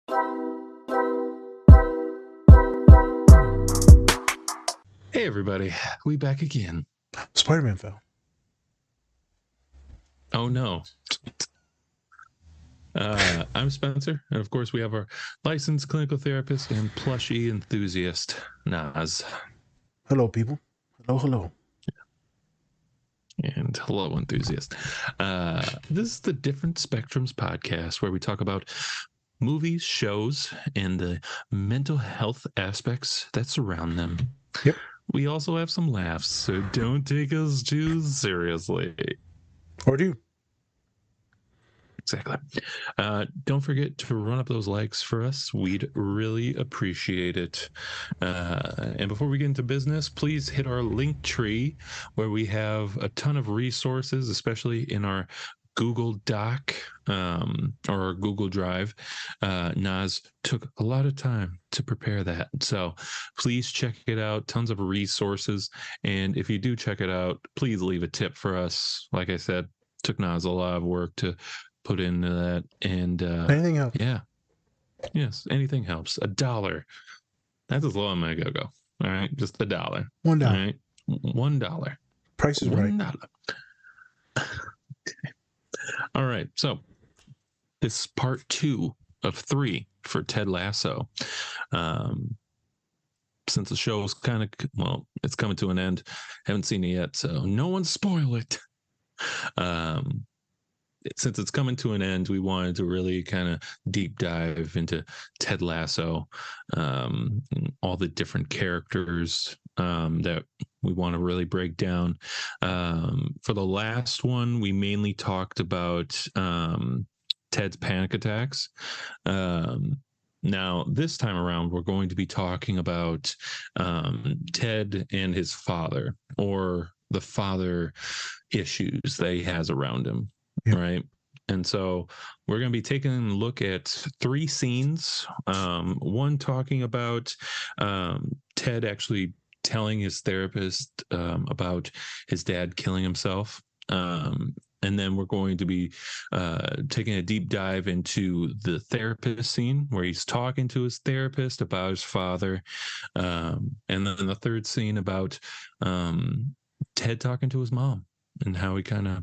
Hey everybody, we back again. Spider-Man fell. Oh no. I'm Spencer, and of course we have our licensed clinical therapist and plushie enthusiast, Naz. Hello, people. Hello. And hello, enthusiast. This is the Different Spectrums podcast, where we talk about movies, shows, and the mental health aspects that surround them. Yep. We also have some laughs, so don't take us too seriously. Or do. Exactly. Don't forget to run up those likes for us. We'd really appreciate it. And before we get into business, please hit our link tree where we have a ton of resources, especially in our Google Doc or our Google Drive. Naz took a lot of time to prepare that. So please check it out. Tons of resources. And if you do check it out, please leave a tip for us. Like I said, took Naz a lot of work to put into that, and Anything else? Yeah, yes, anything helps. $1, that's as low I'm gonna go. All right, just $1. $1. All right, $1. Price is right. All right, so this is part 2 of 3 for Ted Lasso. Since the show is kind of, well, it's coming to an end, haven't seen it yet, so no one spoil it. Since it's coming to an end, we wanted to really kind of deep dive into Ted Lasso, and all the different characters that we want to really break down. For the last one, we mainly talked about Ted's panic attacks. Now, this time around, we're going to be talking about Ted and his father, or the father issues that he has around him. Yep. Right. And so we're going to be taking a look at 3 scenes. One talking about Ted actually telling his therapist about his dad killing himself. And then we're going to be taking a deep dive into the therapist scene where he's talking to his therapist about his father. And then the third scene about Ted talking to his mom and how he kind of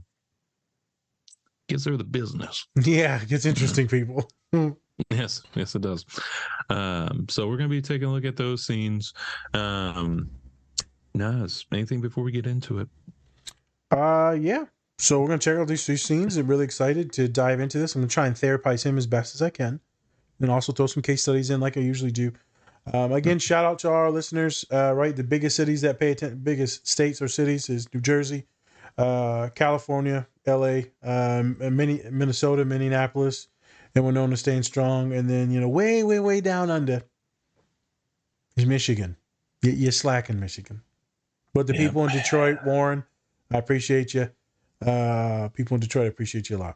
gives her the business. Yeah, it gets interesting, people. Yes, it does. So we're going to be taking a look at those scenes. Naz, anything before we get into it? Yeah. So we're going to check out these 3 scenes. I'm really excited to dive into this. I'm going to try and therapize him as best as I can, and also throw some case studies in like I usually do. Again, shout out to our listeners, right? The biggest cities that pay attention, biggest states or cities is New Jersey, California, LA, Minnesota, Minneapolis, and we're known to staying strong. And then, way down under is Michigan. You're slacking, Michigan. But the people in Detroit, Warren, I appreciate you. People in Detroit, I appreciate you a lot.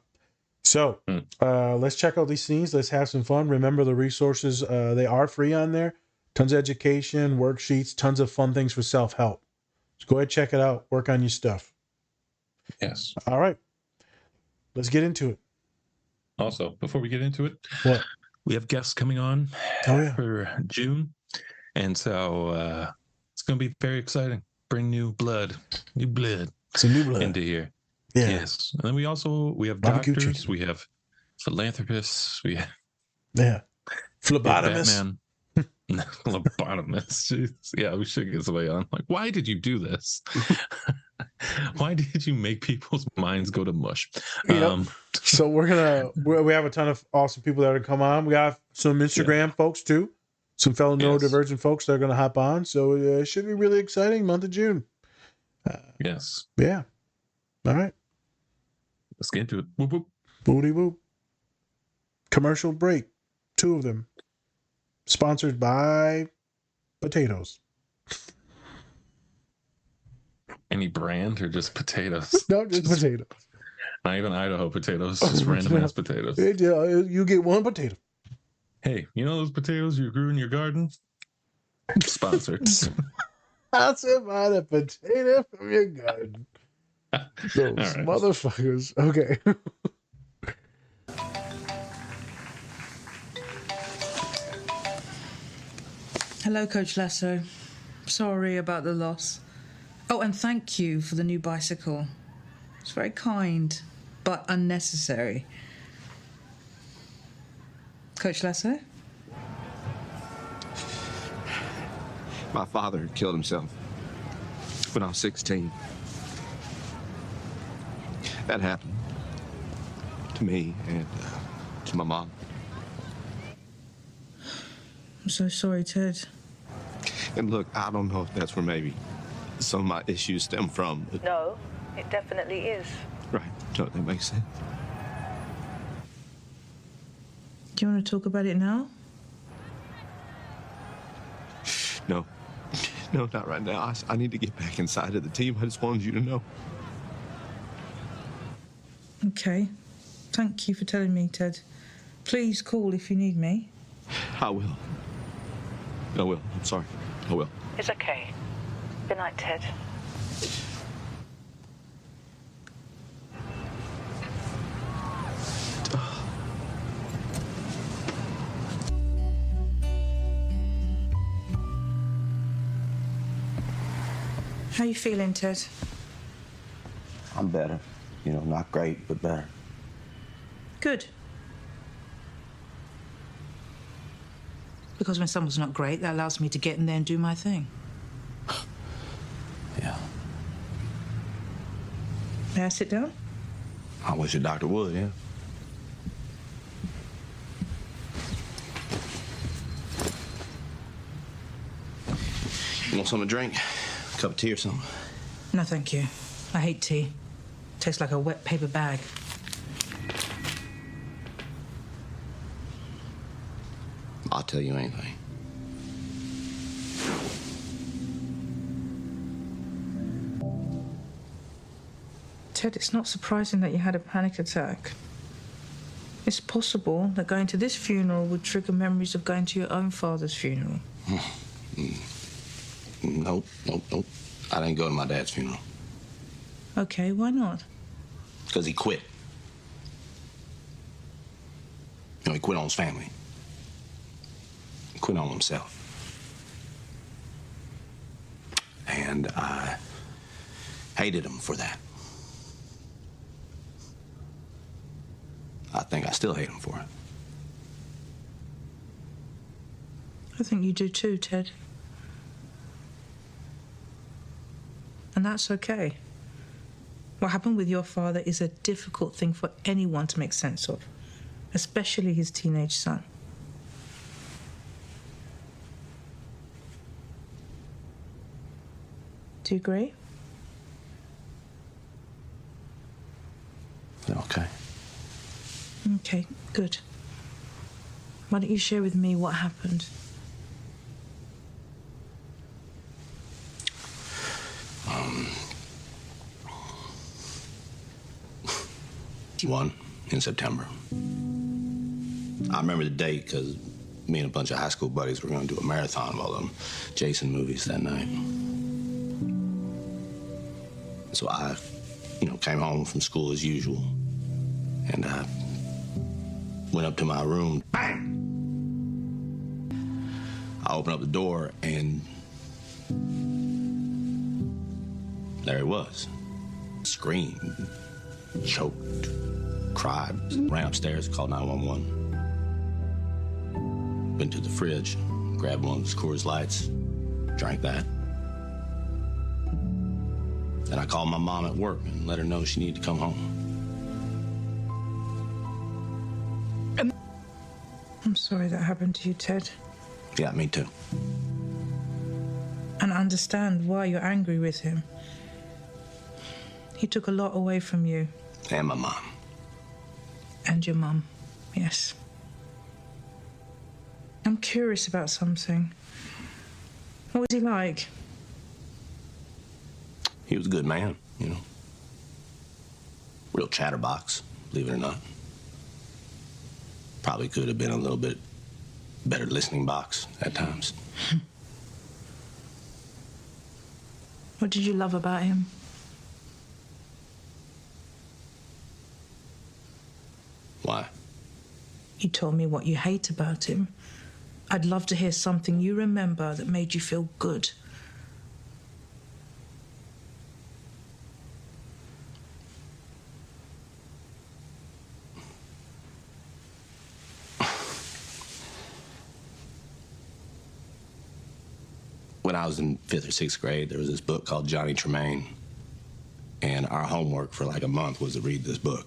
So let's check out these scenes. Let's have some fun. Remember the resources. They are free on there. Tons of education, worksheets, tons of fun things for self-help. So go ahead, check it out. Work on your stuff. Yes. All right. Let's get into it. Also, before we get into it, what? We have guests coming on for June. And so it's going to be very exciting. Bring new blood Some new blood into here. Yeah. Yes. And then we have barbecue doctors, chicken. we have philanthropists, we have phlebotomists. Batman. Phlebotomists. Jeez. Yeah, we should get somebody on. Like, why did you do this? Why did you make people's minds go to mush? Yep. So we have a ton of awesome people that are going to come on. We have some Instagram folks too. Some fellow neurodivergent folks that are going to hop on. So it should be really exciting month of June. Yes. Yeah. All right. Let's get into it. Whoop, whoop. Booty whoop. Commercial break. 2 of them. Sponsored by potatoes. Any brand or just potatoes? No, just potatoes. Not even Idaho potatoes, just random ass potatoes. You get 1 potato. Hey, you know those potatoes you grew in your garden? Sponsored. That's about a potato from your garden. Those motherfuckers. Okay. Hello, Coach Lasso. Sorry about the loss. Oh, and thank you for the new bicycle. It's very kind, but unnecessary. Coach Lasso? My father killed himself when I was 16. That happened to me and to my mom. I'm so sorry, Ted. And look, I don't know if that's where maybe some of my issues stem from. But... No, it definitely is. Right. No, that makes sense. Do you want to talk about it now? No. No, not right now. I need to get back inside of the team. I just wanted you to know. Okay. Thank you for telling me, Ted. Please call if you need me. I will. I will. I'm sorry. I will. It's okay. Good night, Ted. How you feeling, Ted? I'm better. You know, not great, but better. Good. Because when someone's not great, that allows me to get in there and do my thing. Yeah. May I sit down? I wish a doctor would, yeah. You want something to drink? A cup of tea or something? No, thank you. I hate tea. Tastes like a wet paper bag. I'll tell you anything. Ted, it's not surprising that you had a panic attack. It's possible that going to this funeral would trigger memories of going to your own father's funeral. Nope. I didn't go to my dad's funeral. Okay, why not? Because he quit. You know, he quit on his family. He quit on himself. And I hated him for that. I think I still hate him for it. I think you do too, Ted. And that's okay. What happened with your father is a difficult thing for anyone to make sense of, especially his teenage son. Do you agree? Okay. Okay, good. Why don't you share with me what happened? One in September. I remember the date because me and a bunch of high school buddies were going to do a marathon of all them Jason movies that night. So I, came home from school as usual, and I went up to my room. Bang! I opened up the door, and there he was. Screamed, choked, cried, ran upstairs, called 911. Went to the fridge, grabbed one of his Coors Lights, drank that. Then I called my mom at work and let her know she needed to come home. I'm sorry that happened to you, Ted. Yeah, me too. And I understand why you're angry with him. He took a lot away from you. And my mom. And your mum, yes. I'm curious about something. What was he like? He was a good man, Real chatterbox, believe it or not. Probably could have been a little bit better listening box at times. What did you love about him? Why? You told me what you hate about him. I'd love to hear something you remember that made you feel good. When I was in 5th or 6th grade, there was this book called Johnny Tremaine, and our homework for like a month was to read this book.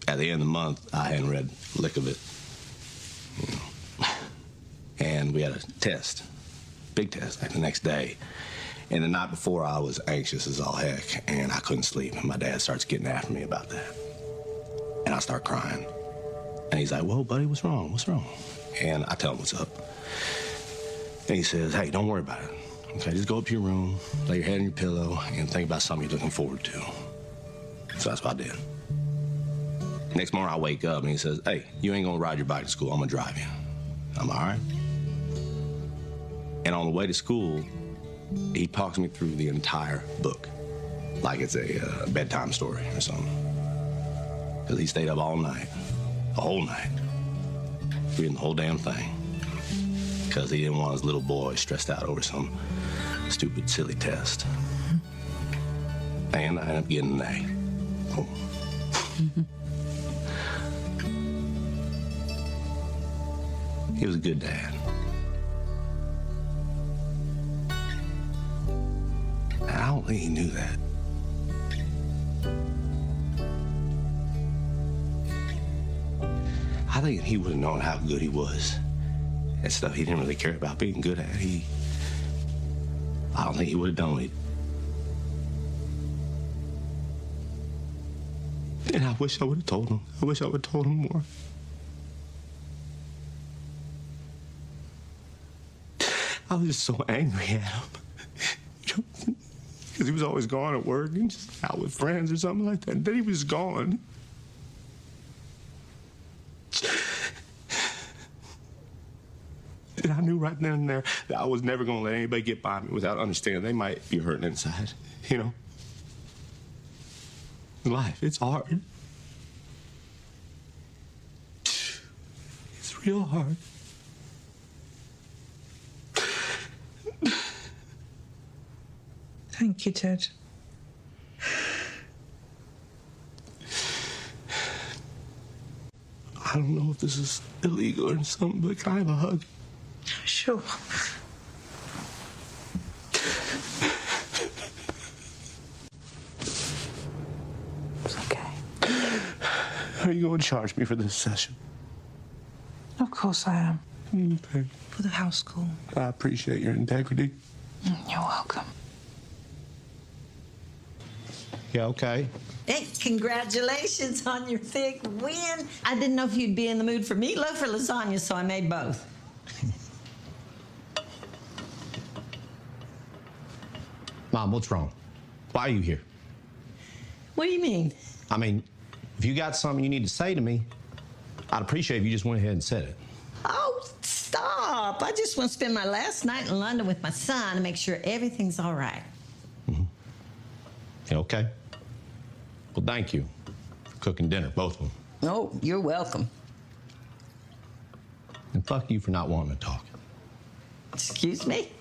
At the end of the month, I hadn't read a lick of it. And we had a test, big test, like the next day. And the night before, I was anxious as all heck, and I couldn't sleep. And my dad starts getting after me about that. And I start crying. And he's like, "Whoa, buddy, what's wrong? What's wrong?" And I tell him what's up. And he says, "Hey, don't worry about it. Okay, just go up to your room, lay your head on your pillow, and think about something you're looking forward to." So that's what I did. Next morning, I wake up, and he says, "Hey, you ain't gonna ride your bike to school. I'm gonna drive you." I'm all right. And on the way to school, he talks me through the entire book, like it's a bedtime story or something. Because he stayed up all night, the whole night, reading the whole damn thing. Because he didn't want his little boy stressed out over some stupid, silly test. And I ended up getting an A. Oh. He was a good dad. And I don't think he knew that. I think if he would have known how good he was, that stuff he didn't really care about being good at, I don't think he would have done it. And I wish I would have told him. I wish I would have told him more. I was just so angry at him. Because he was always gone at work and just out with friends or something like that. And then he was gone. And I knew right then and there that I was never going to let anybody get by me without understanding they might be hurting inside, you know? Life, it's hard. It's real hard. Thank you, Ted. I don't know if this is illegal or something, but can I have a hug? Sure. It's okay. Are you going to charge me for this session? Of course I am. Okay. For the house call. I appreciate your integrity. You're welcome. Yeah, okay. Hey, congratulations on your big win. I didn't know if you'd be in the mood for meatloaf or lasagna, so I made both. Mom, what's wrong? Why are you here? What do you mean? I mean, if you got something you need to say to me, I'd appreciate if you just went ahead and said it. Oh, stop. I just want to spend my last night in London with my son and make sure everything's all right. Mm-hmm. Yeah, okay. Well, thank you for cooking dinner, both of them. Oh, you're welcome. And fuck you for not wanting to talk. Excuse me?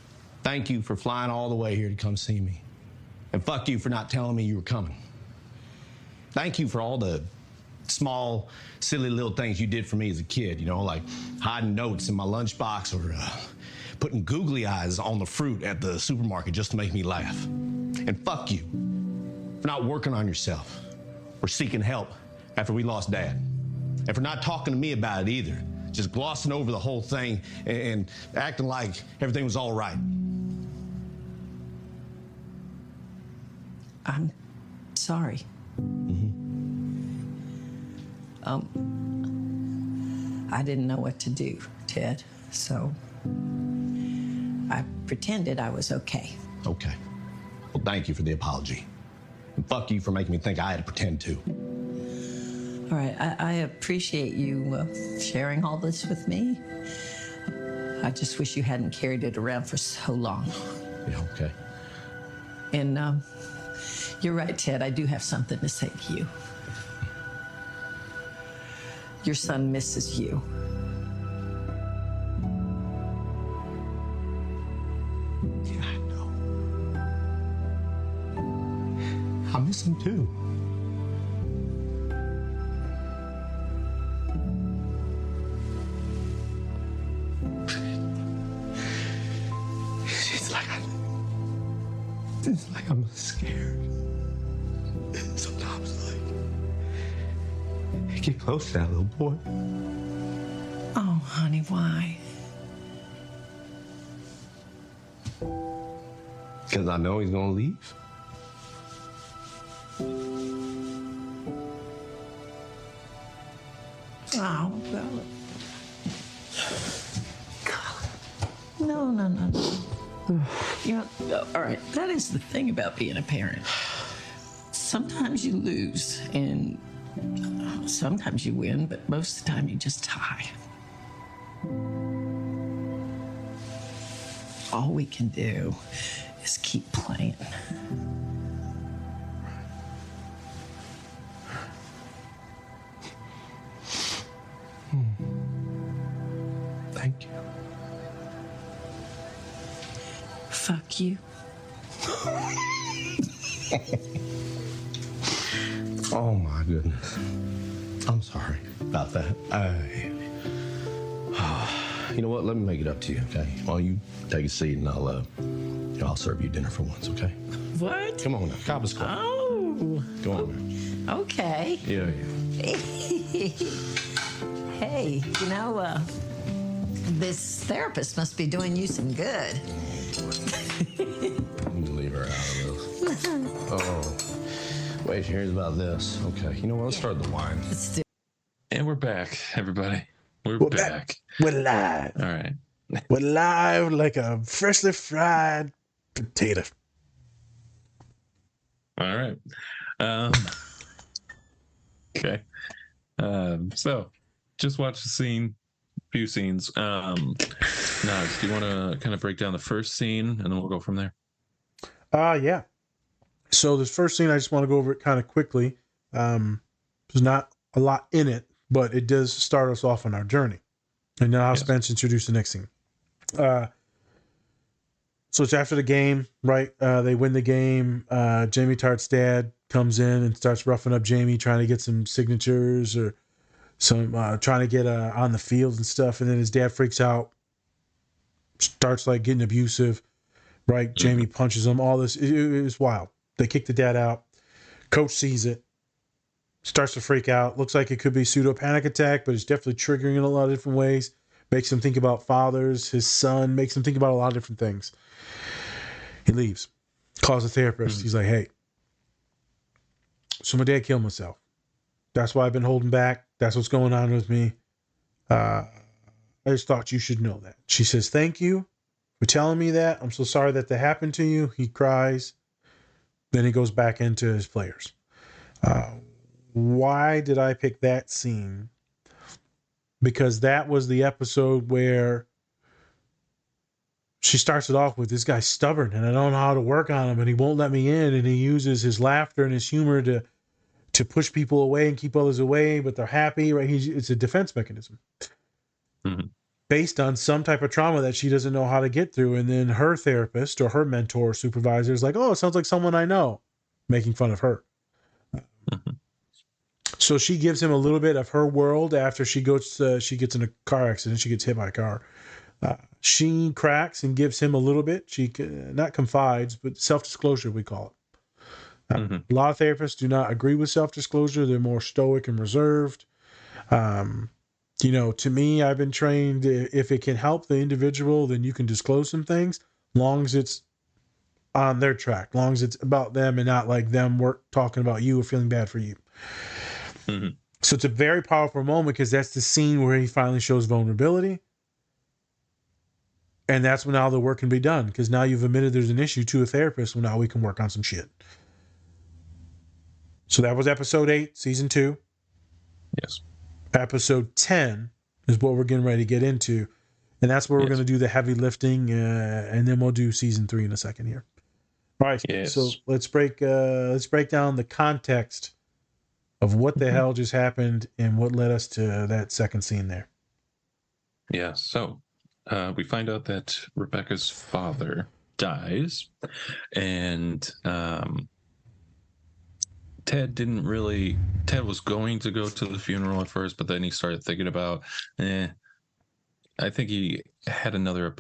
Thank you for flying all the way here to come see me. And fuck you for not telling me you were coming. Thank you for all the small, silly little things you did for me as a kid, you know, like hiding notes in my lunchbox or putting googly eyes on the fruit at the supermarket just to make me laugh. And fuck you for not working on yourself or seeking help after we lost Dad. And for not talking to me about it either. Just glossing over the whole thing and acting like everything was all right. I'm sorry. Mm-hmm. I didn't know what to do, Ted, so I pretended I was okay. Okay. Well, thank you for the apology. And fuck you for making me think I had to pretend to. All right, I appreciate you sharing all this with me. I just wish you hadn't carried it around for so long. Yeah, okay. And you're right, Ted, I do have something to say to you. Your son misses you. autism too. It's like I'm scared. Sometimes, get close to that little boy. Oh, honey, why? Because I know he's gonna leave. Oh, God. No, no, no, no. You know, all right, that is the thing about being a parent. Sometimes you lose, and sometimes you win, but most of the time you just tie. All we can do is keep playing. Thank you. Fuck you. Oh my goodness. I'm sorry about that. You know what? Let me make it up to you, okay? Well, you take a seat and I'll serve you dinner for once, okay? What? Come on now, cop a score. Oh. Go on now. Okay. Yeah. Hey, you know, this therapist must be doing you some good. Leave her out of this. Oh. Wait, here's about this. Okay, you know what? Let's start the wine. Let's do. And we're back, everybody. We're back. We're live. All right. We're live like a freshly fried potato. All right. Okay. So just watch the scene, few scenes. Naj, do you want to kind of break down the first scene and then we'll go from there? Yeah. So this first scene, I just want to go over it kind of quickly. There's not a lot in it, but it does start us off on our journey. And now Spence introduce the next scene. So it's after the game, right? They win the game. Jamie Tartt's dad comes in and starts roughing up Jamie, trying to get some signatures or some trying to get on the field and stuff. And then his dad freaks out, starts like getting abusive, right? Jamie punches him. All this it was wild. They kick the dad out. Coach sees it, starts to freak out. Looks like it could be pseudo panic attack, but it's definitely triggering in a lot of different ways. Makes him think about fathers, his son, makes him think about a lot of different things. He leaves, calls a therapist. He's like, hey, so my dad killed himself. That's why I've been holding back. That's what's going on with me. I just thought you should know that. She says, thank you for telling me that. I'm so sorry that happened to you. He cries. Then he goes back into his players. Why did I pick that scene? Because that was the episode where she starts it off with, this guy's stubborn and I don't know how to work on him and he won't let me in, and he uses his laughter and his humor to push people away and keep others away, but they're happy, right? It's a defense mechanism based on some type of trauma that she doesn't know how to get through. And then her therapist or her mentor or supervisor is like, oh, it sounds like someone I know, making fun of her. So she gives him a little bit of her world after she gets in a car accident. She gets hit by a car. She cracks and gives him a little bit. She not confides, but self-disclosure, we call it. A lot of therapists do not agree with self-disclosure. They're more stoic and reserved. To me, I've been trained, if it can help the individual, then you can disclose some things, long as it's on their track, long as it's about them and not like them talking about you or feeling bad for you. So it's a very powerful moment because that's the scene where he finally shows vulnerability. And that's when now the work can be done, because now you've admitted there's an issue to a therapist. Well, now we can work on some shit. So that was episode 8, season 2. Yes. Episode 10 is what we're getting ready to get into. And that's where we're going to do the heavy lifting. And then we'll do season 3 in a second here. All right. Yes. So let's break down the context of what the hell just happened and what led us to that second scene there. Yeah. So we find out that Rebecca's father dies, and Ted was going to go to the funeral at first, but then he started thinking about, I think he had another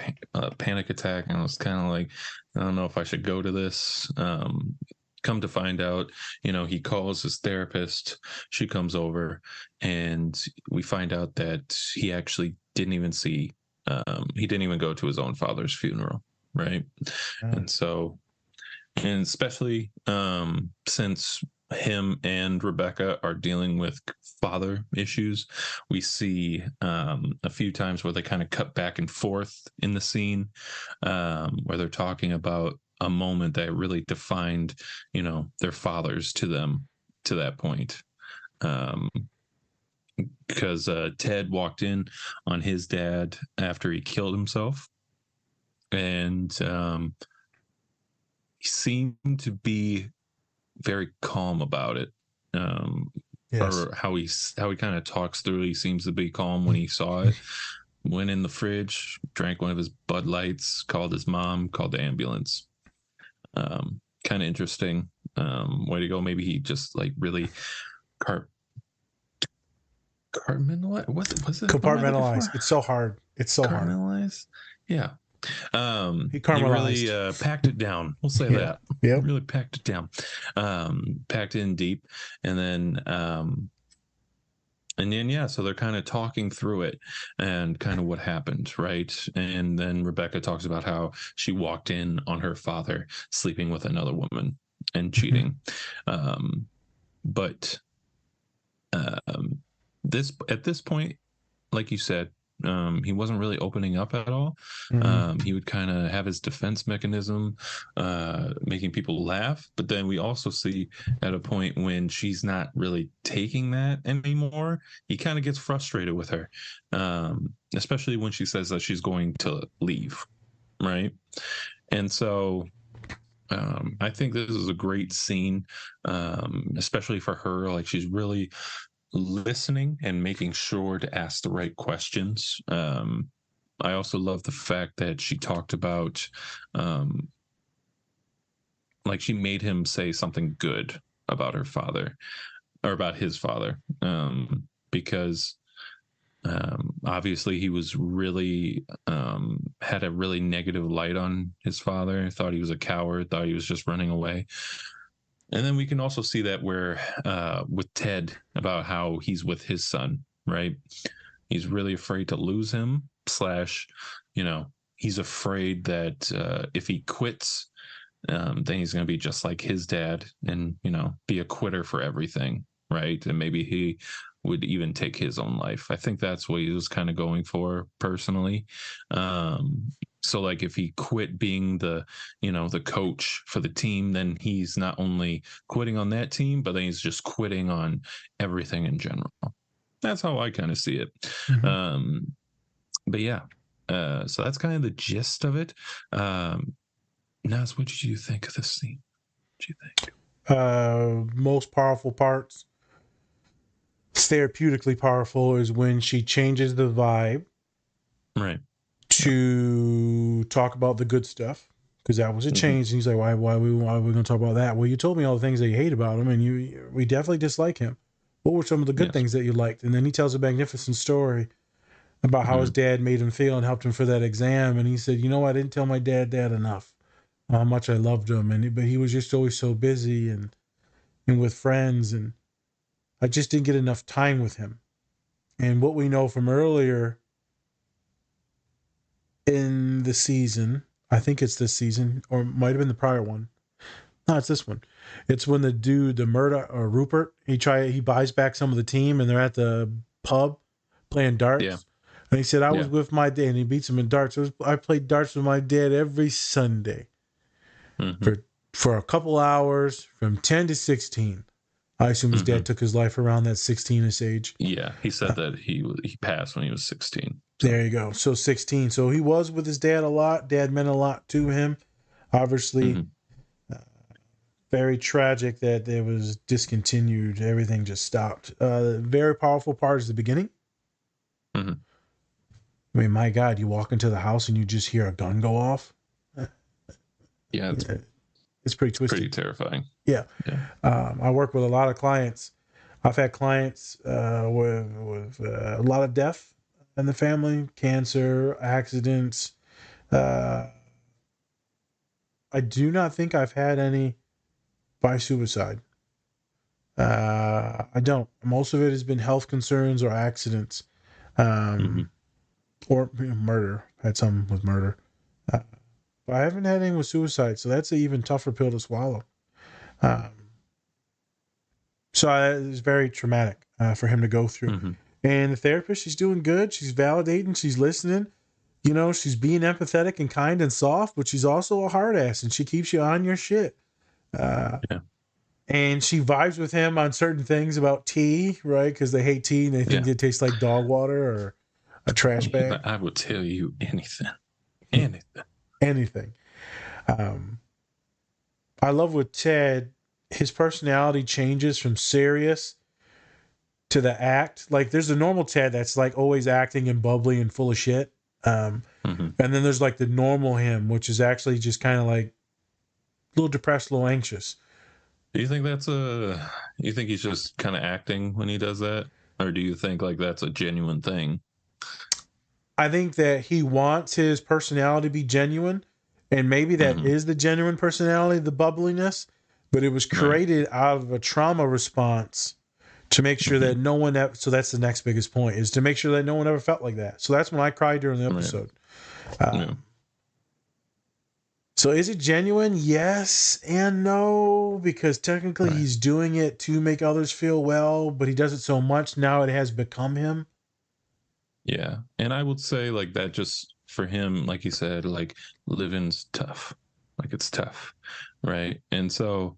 panic attack, and I was kind of like, I don't know if I should go to this. Come to find out, he calls his therapist. She comes over, and we find out that he actually didn't even go to his own father's funeral, right? And so, and especially since him and Rebecca are dealing with father issues, we see a few times where they kind of cut back and forth in the scene, where they're talking about a moment that really defined, their fathers to them to that point. Because Ted walked in on his dad after he killed himself, and he seemed to be very calm about it. Yes. Or how he kind of talks through. He seems to be calm when he saw it. Went in the fridge, drank one of his Bud Lights, called his mom, called the ambulance. Kind of interesting way to go. Maybe he just like really compartmentalize. Was it Compartmentalize. It's so hard. It's so hard. Compartmentalize. Yeah. He He really packed it down. We'll say that. Yeah. He really packed it down. Packed in deep, and then so they're kind of talking through it and kind of what happened, right? And then Rebecca talks about how she walked in on her father sleeping with another woman and cheating. But at this point, like you said, he wasn't really opening up at all. He would kind of have his defense mechanism, making people laugh. But then we also see at a point when she's not really taking that anymore, he kind of gets frustrated with her, especially when she says that she's going to leave, right? And so I think this is a great scene, especially for her. Like, she's really listening and making sure to ask the right questions. I also love the fact that she talked about, like, she made him say something good about her father, or about his father, because obviously he was really had a really negative light on his father. Thought he was a coward, thought he was just running away. And then we can also see that where with Ted, about how he's with his son, right? He's really afraid to lose him, he's afraid that if he quits, then he's going to be just like his dad and, be a quitter for everything, right? And maybe he would even take his own life. I think that's what he was kind of going for personally. So like, if he quit being the coach for the team, then he's not only quitting on that team, but then he's just quitting on everything in general. That's how I kind of see it. But yeah, so that's kind of the gist of it. Naz, what did you think of this scene? What do you think? Most powerful parts, therapeutically powerful, is when she changes the vibe. Right. To talk about the good stuff, because that was a change. And he's like, why are we going to talk about that? Well, you told me all the things that you hate about him, and we definitely dislike him. What were some of the good things that you liked? And then he tells a magnificent story about how his dad made him feel and helped him for that exam. And he said, I didn't tell my dad enough how much I loved him, but he was just always so busy and with friends, and I just didn't get enough time with him. And what we know from earlier in the season, I think it's this season, or it might have been the prior one. No, it's this one. It's when the dude, the Rupert, he buys back some of the team, and they're at the pub playing darts. Yeah. And he said, I was with my dad, and he beats him in darts. I played darts with my dad every Sunday for a couple hours from 10 to 16. I assume his dad took his life around that 16-ish age. Yeah, he said that he passed when he was 16. So. There you go. So 16. So he was with his dad a lot. Dad meant a lot to him. Obviously, very tragic that it was discontinued. Everything just stopped. Very powerful part is the beginning. I mean, my God, you walk into the house and you just hear a gun go off. Yeah, It's pretty twisted. Pretty terrifying. Yeah. I work with a lot of clients. I've had clients with a lot of death in the family, cancer, accidents. I do not think I've had any by suicide. I don't. Most of it has been health concerns or accidents, or murder. Had some with murder. But I haven't had any with suicide, so that's an even tougher pill to swallow. So it's very traumatic for him to go through. And the therapist, she's doing good. She's validating. She's listening. You know, she's being empathetic and kind and soft, but she's also a hard ass, and she keeps you on your shit. And she vibes with him on certain things about tea, right? Because they hate tea and they think it tastes like dog water or a trash bag. I would tell you anything. Anything. I love with Ted, his personality changes from serious to the act. Like there's a normal Ted that's like always acting and bubbly and full of shit. And then there's like the normal him, which is actually just kind of like a little depressed, a little anxious. Do you think you think he's just kind of acting when he does that? Or do you think like that's a genuine thing? I think that he wants his personality to be genuine, and maybe that is the genuine personality, the bubbliness, but it was created out of a trauma response to make sure that no one ever, so that's the next biggest point, is to make sure that no one ever felt like that. So that's when I cried during the episode. So is it genuine? Yes and no, because technically he's doing it to make others feel well, but he does it so much now it has become him. Yeah. And I would say like that just for him, like he said, like living's tough. Like it's tough. Right. And so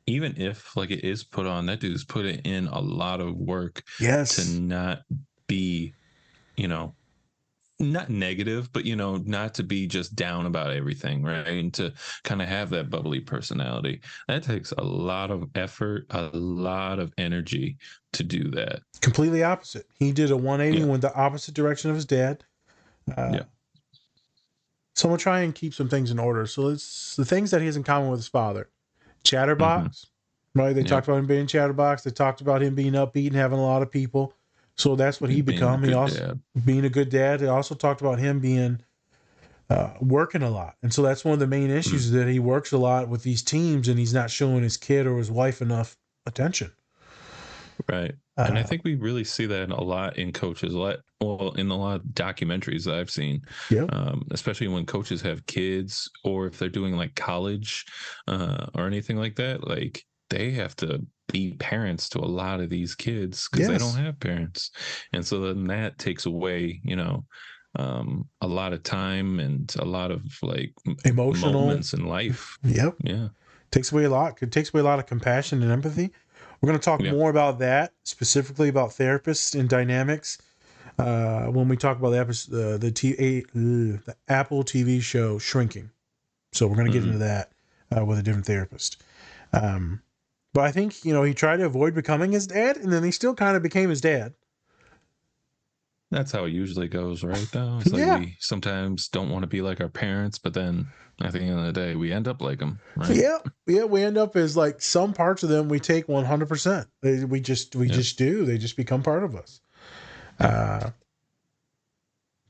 even if like it is put on, that dude's put it in a lot of work to not be, you know, not negative, but, you know, not to be just down about everything, right? And to kind of have that bubbly personality. That takes a lot of effort, a lot of energy to do that. Completely opposite. He did a 180 and went the opposite direction of his dad. So I'm going to try and keep some things in order. So it's the things that he has in common with his father. Chatterbox, right? They talked about him being chatterbox. They talked about him being upbeat and having a lot of people. So that's what he become. He also being a good dad. They also talked about him being working a lot, and so that's one of the main issues is that he works a lot with these teams, and he's not showing his kid or his wife enough attention. Right, and I think we really see that a lot in coaches. In a lot of documentaries that I've seen, especially when coaches have kids or if they're doing like college or anything like that, like they have to be parents to a lot of these kids because they don't have parents. And so then that takes away, you know, a lot of time and a lot of like emotional moments in life. Takes away a lot. It takes away a lot of compassion and empathy. We're going to talk more about that, specifically about therapists and dynamics, when we talk about the episode, the Apple TV show Shrinking. So we're going to get into that with a different therapist. But I think, you know, he tried to avoid becoming his dad, and then he still kind of became his dad. That's how it usually goes, right? Though it's like we sometimes don't want to be like our parents, but then at the end of the day, we end up like them, right? We end up as like some parts of them we take 100%. We just do. They just become part of us.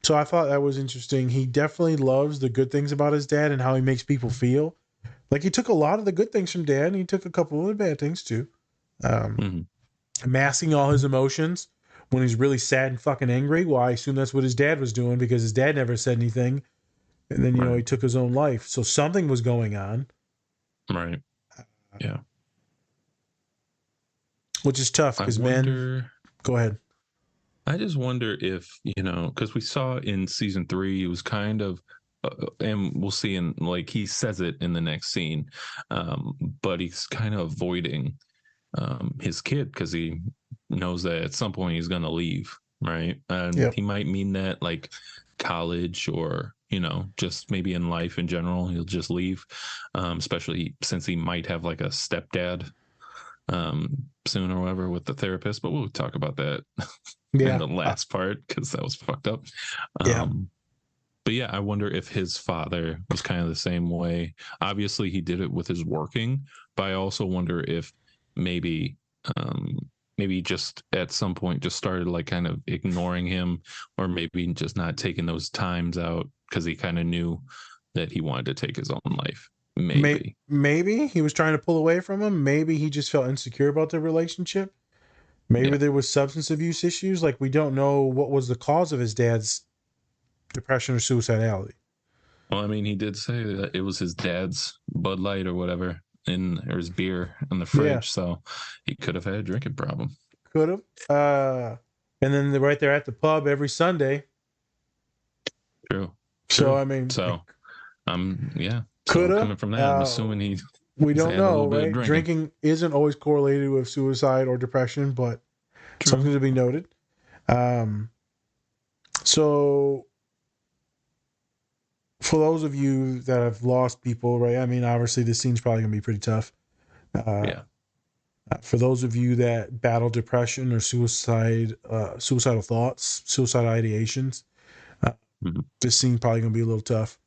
So I thought that was interesting. He definitely loves the good things about his dad and how he makes people feel. Like he took a lot of the good things from dad, and he took a couple of the bad things too. Masking all his emotions when he's really sad and fucking angry. Well, I assume that's what his dad was doing because his dad never said anything. And then, you know, he took his own life. So something was going on. Right. Yeah. Which is tough because men... Go ahead. I just wonder if, you know, because we saw in season 3, it was kind of, and we'll see in, like, he says it in the next scene, but he's kind of avoiding his kid because he knows that at some point he's going to leave, right? And he might mean that, like, college or, you know, just maybe in life in general, he'll just leave, especially since he might have, like, a stepdad soon or whatever with the therapist, but we'll talk about that in the last part because that was fucked up. But yeah, I wonder if his father was kind of the same way. Obviously, he did it with his working, but I also wonder if maybe, um, maybe just at some point just started like kind of ignoring him, or maybe just not taking those times out because he kind of knew that he wanted to take his own life. Maybe he was trying to pull away from him. Maybe he just felt insecure about the relationship. Maybe there was substance abuse issues. Like, we don't know what was the cause of his dad's depression or suicidality. Well, I mean, he did say that it was his dad's Bud Light or whatever or his beer in the fridge, so he could have had a drinking problem. Could have. And then they're right there at the pub every Sunday. True. So I mean, yeah. Could have. Coming from that, I'm assuming we don't know, right? Drinking isn't always correlated with suicide or depression, but something to be noted. So for those of you that have lost people, right? I mean, obviously this scene's probably gonna be pretty tough. For those of you that battle depression or suicidal thoughts, suicide ideations, this scene probably gonna be a little tough.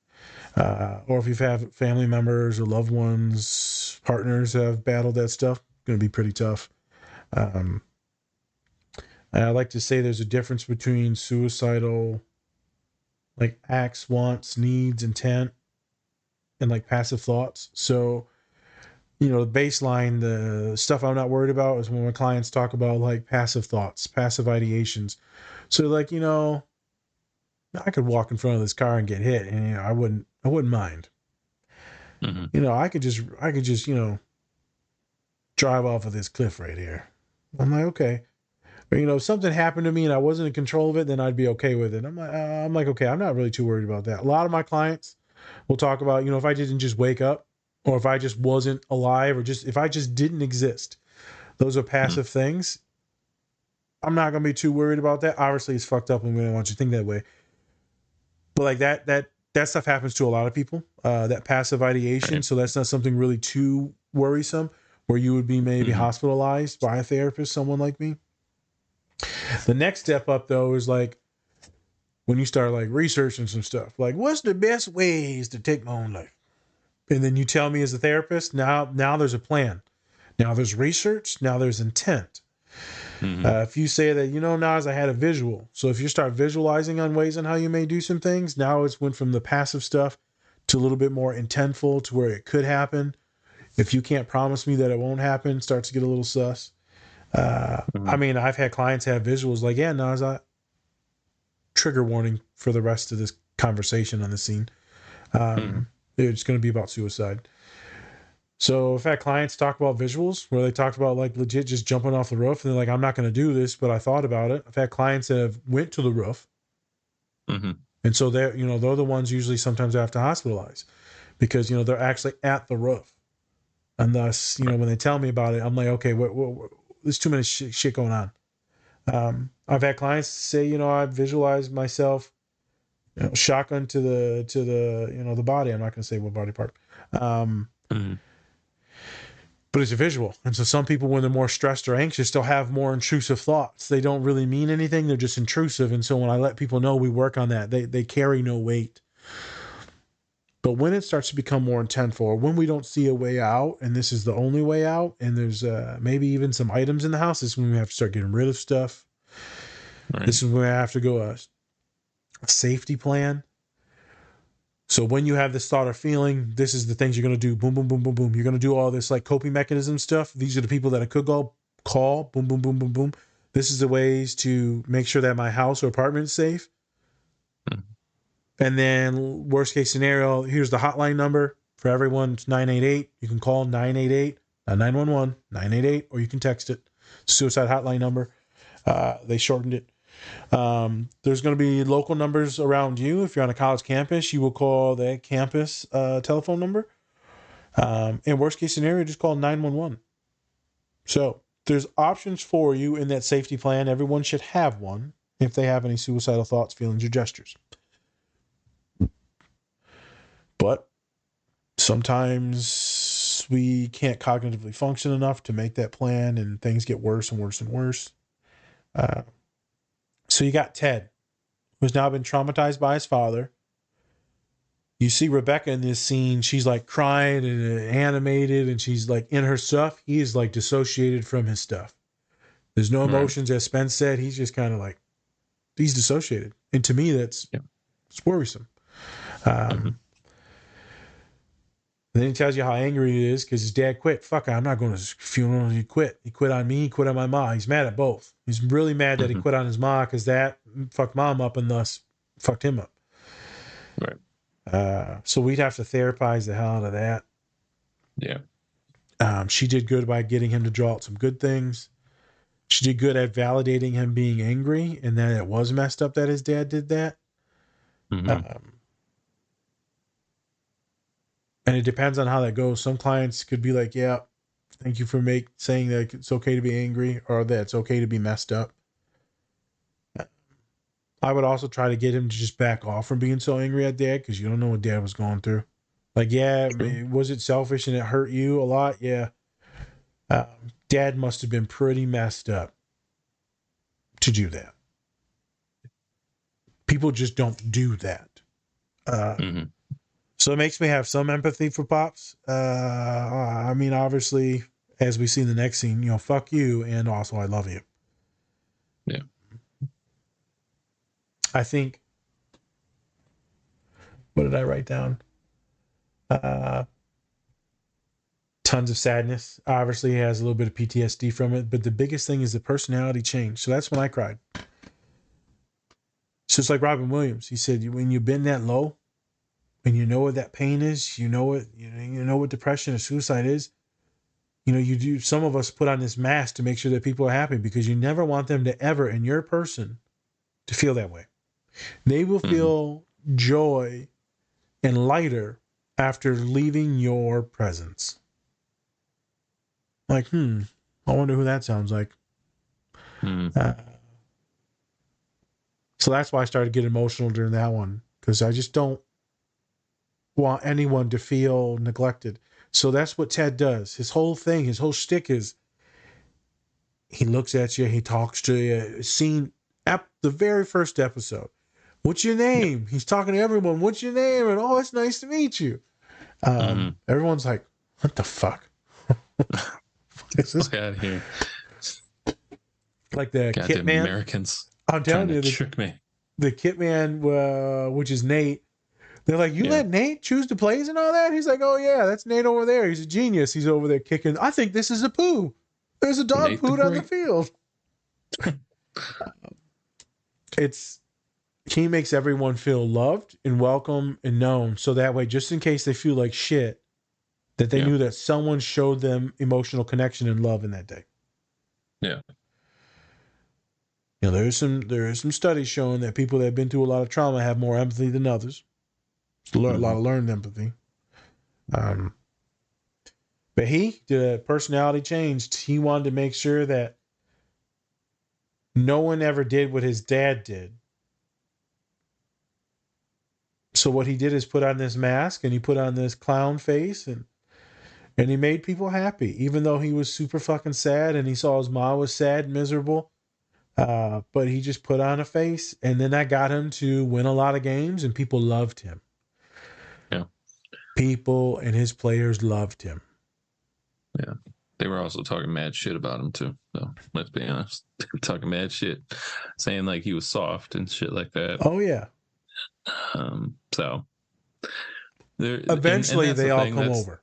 Or if you've had family members or loved ones, partners that have battled that stuff, going to be pretty tough. I like to say there's a difference between suicidal, like acts, wants, needs, intent, and like passive thoughts. So, the baseline, the stuff I'm not worried about is when my clients talk about like passive thoughts, passive ideations. So like, I could walk in front of this car and get hit, and I wouldn't mind. I could just drive off of this cliff right here. I'm like, okay. Or, if something happened to me and I wasn't in control of it, then I'd be okay with it. I'm like, okay, I'm not really too worried about that. A lot of my clients will talk about, if I didn't just wake up, or if I just wasn't alive, or if I just didn't exist. Those are passive things. I'm not going to be too worried about that. Obviously, it's fucked up, and we don't want you to think that way. But like that stuff happens to a lot of people, that passive ideation. Right. So that's not something really too worrisome, where you would be maybe hospitalized by a therapist, someone like me. The next step up, though, is like when you start like researching some stuff, like what's the best ways to take my own life? And then you tell me as a therapist, now there's a plan. Now there's research. Now there's intent. If you say that, Nas, I had a visual. So if you start visualizing on ways on how you may do some things, now it's went from the passive stuff to a little bit more intentful, to where it could happen. If you can't promise me that it won't happen, starts to get a little sus. I mean, I've had clients have visuals like, yeah, Nas, trigger warning for the rest of this conversation on the scene. It's going to be about suicide. So I've had clients talk about visuals where they talked about like legit just jumping off the roof, and they're like, I'm not going to do this, but I thought about it. I've had clients that have went to the roof. And so they're the ones usually sometimes I have to hospitalize because, they're actually at the roof. And thus, when they tell me about it, I'm like, okay, there's too many shit going on. I've had clients say, I visualized myself, shotgun to the body. I'm not going to say what body part. But it's a visual. And so some people, when they're more stressed or anxious, they'll have more intrusive thoughts. They don't really mean anything. They're just intrusive. And so when I let people know we work on that, they carry no weight. But when it starts to become more intentful, or when we don't see a way out, and this is the only way out, and there's maybe even some items in the house, this is when we have to start getting rid of stuff. Right. This is when I have to go a safety plan. So when you have this thought or feeling, this is the things you're going to do. Boom, boom, boom, boom, boom. You're going to do all this like coping mechanism stuff. These are the people that I could call. Boom, boom, boom, boom, boom. This is the ways to make sure that my house or apartment is safe. And then worst case scenario, here's the hotline number for everyone. It's 988. You can call 988, not 911, 988, or you can text it. It's a suicide hotline number. They shortened it. There's going to be local numbers around you. If you're on a college campus, you will call the campus telephone number. In worst case scenario, just call 911. So there's options for you in that safety plan. Everyone should have one if they have any suicidal thoughts, feelings, or gestures. But sometimes we can't cognitively function enough to make that plan, and things get worse and worse and worse. So you got Ted, who's now been traumatized by his father, You see Rebecca in this scene, she's like crying and animated and she's like in her stuff. He is like dissociated from his stuff. There's no emotions, as Spence said. He's just kind of like, he's dissociated. And to me, it's worrisome. Then he tells you how angry he is because his dad quit. Fuck, I'm not going to his funeral. He quit. He quit on me. He quit on my mom. He's mad at both. He's really mad that he quit on his mom because that fucked mom up and thus fucked him up. Right. So we'd have to therapize the hell out of that. Yeah. She did good by getting him to draw out some good things. She did good at validating him being angry and that it was messed up that his dad did that. And it depends on how that goes. Some clients could be like, yeah, thank you for saying that it's okay to be angry or that it's okay to be messed up. I would also try to get him to just back off from being so angry at dad because you don't know what dad was going through. Like, yeah, was it selfish and it hurt you a lot? Yeah. Dad must have been pretty messed up to do that. People just don't do that. So it makes me have some empathy for Pops. I mean, obviously, as we see in the next scene, you know, fuck you, and also I love you. Yeah. I think, what did I write down? Tons of sadness. Obviously, he has a little bit of PTSD from it, but the biggest thing is the personality change. So that's when I cried. So it's like Robin Williams. He said, when you've been that low, and you know what that pain is, you know what depression or suicide is. You know, you do. Some of us put on this mask to make sure that people are happy because you never want them to ever, in your person, to feel that way. They will feel joy and lighter after leaving your presence. Like, I wonder who that sounds like. So that's why I started getting emotional during that one, because I just don't want anyone to feel neglected. So that's what Ted does. His whole thing, his whole shtick is he looks at you, he talks to you. Scene at the very first episode. What's your name? He's talking to everyone. What's your name? And oh, it's nice to meet you. Everyone's like, what the fuck? Is this out of here? Like the Goddamn Kit Man? Americans. I'm telling you, trick me. The Kit Man, which is Nate. They're like, you let Nate choose the plays and all that? He's like, oh yeah, that's Nate over there. He's a genius. He's over there kicking. I think this is a poo. There's a dog Nate pooed on the field. He makes everyone feel loved and welcome and known. So that way, just in case they feel like shit, that they knew that someone showed them emotional connection and love in that day. Yeah. You know, there is some studies showing that people that have been through a lot of trauma have more empathy than others. It's a lot of learned empathy. But he did a personality change. He wanted to make sure that no one ever did what his dad did. So what he did is put on this mask and he put on this clown face and he made people happy, even though he was super fucking sad and he saw his mom was sad and miserable. But he just put on a face, and then that got him to win a lot of games, and people loved him. Yeah. People and his players loved him. Yeah. They were also talking mad shit about him too. So let's be honest. They were talking mad shit, saying like he was soft and shit like that. Oh yeah. So eventually they all come over.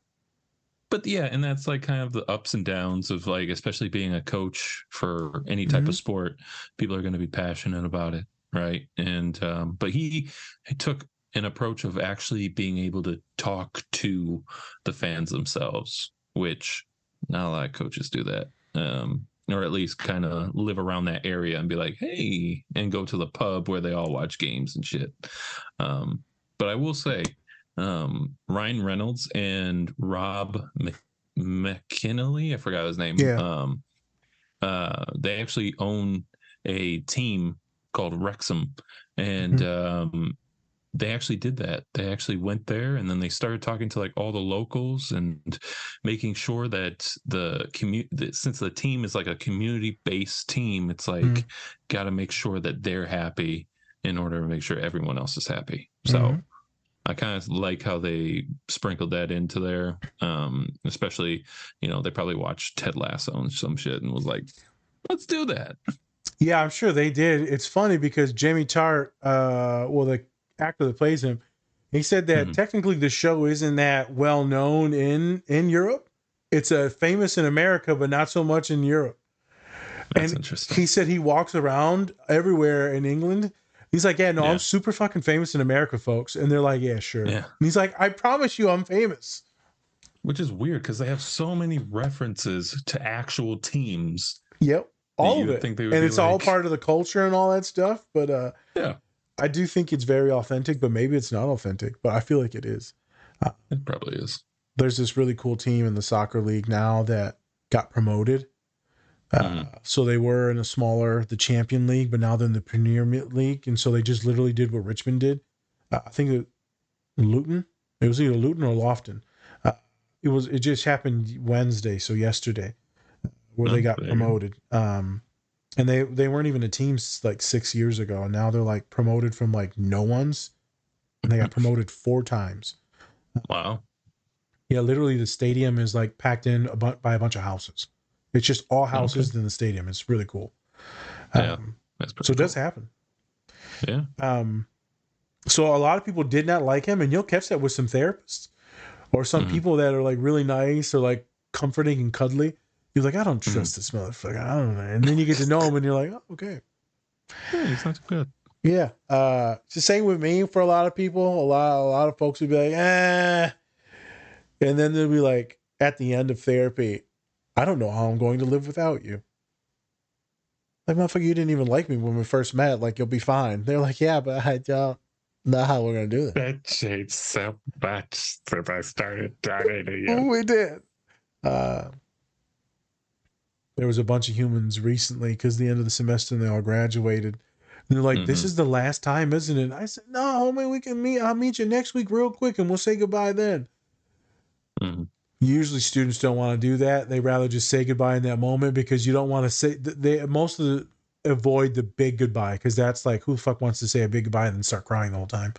But yeah, and that's like kind of the ups and downs of like, especially being a coach for any type of sport, people are going to be passionate about it, right? And but he took an approach of actually being able to talk to the fans themselves, which not a lot of coaches do that, or at least kind of live around that area and be like, hey, and go to the pub where they all watch games and shit. But I will say, Ryan Reynolds and Rob McKinley, I forgot his name. Yeah. They actually own a team called Wrexham, and they actually did that. They actually went there, and then they started talking to like all the locals and making sure that since the team is like a community-based team, it's like got to make sure that they're happy in order to make sure everyone else is happy. So I kind of like how they sprinkled that into there. Especially, they probably watched Ted Lasso and some shit and was like, let's do that. Yeah, I'm sure they did. It's funny because Jamie Tart, the actor that plays him, he said that technically the show isn't that well known in Europe. It's famous in America, but not so much in Europe. That's and interesting. He said he walks around everywhere in England. He's like, yeah, no, I'm super fucking famous in America, folks. And they're like, yeah, sure. Yeah. And he's like, I promise you I'm famous. Which is weird because they have so many references to actual teams. Yep. All of it. And it's all part of the culture and all that stuff. But yeah, I do think it's very authentic, but maybe it's not authentic. But I feel like it is. It probably is. There's this really cool team in the soccer league now that got promoted. So they were in the champion league, but now they're in the Premier League. And so they just literally did what Richmond did. I think Luton. It was either Luton or Lofton. It just happened Wednesday, so yesterday, where they got promoted. And they weren't even a team like 6 years ago. And now they're like promoted from like no ones. And they got promoted 4 times. Wow. Yeah, literally the stadium is like packed in by a bunch of houses. It's just all houses in the stadium. It's really cool. That's so it does happen. Yeah. So a lot of people did not like him, and you'll catch that with some therapists or some people that are like really nice or like comforting and cuddly. You're like, I don't trust this motherfucker. I don't know. And then you get to know him, and you're like, oh, okay. Yeah, he's not too good. Yeah. It's the same with me for a lot of people. A lot of folks would be like, and then they'll be like, at the end of therapy, I don't know how I'm going to live without you. Like, motherfucker, you didn't even like me when we first met. Like, you'll be fine. They're like, yeah, but I don't know how we're going to do that. That changed so much since I started talking to you. We did. There was a bunch of humans recently because the end of the semester and they all graduated. And they're like, this is the last time, isn't it? I said, no, homie, we can meet. I'll meet you next week real quick and we'll say goodbye then. Usually students don't want to do that. They rather just say goodbye in that moment because you don't want to say avoid the big goodbye because that's like, who the fuck wants to say a big goodbye and then start crying the whole time?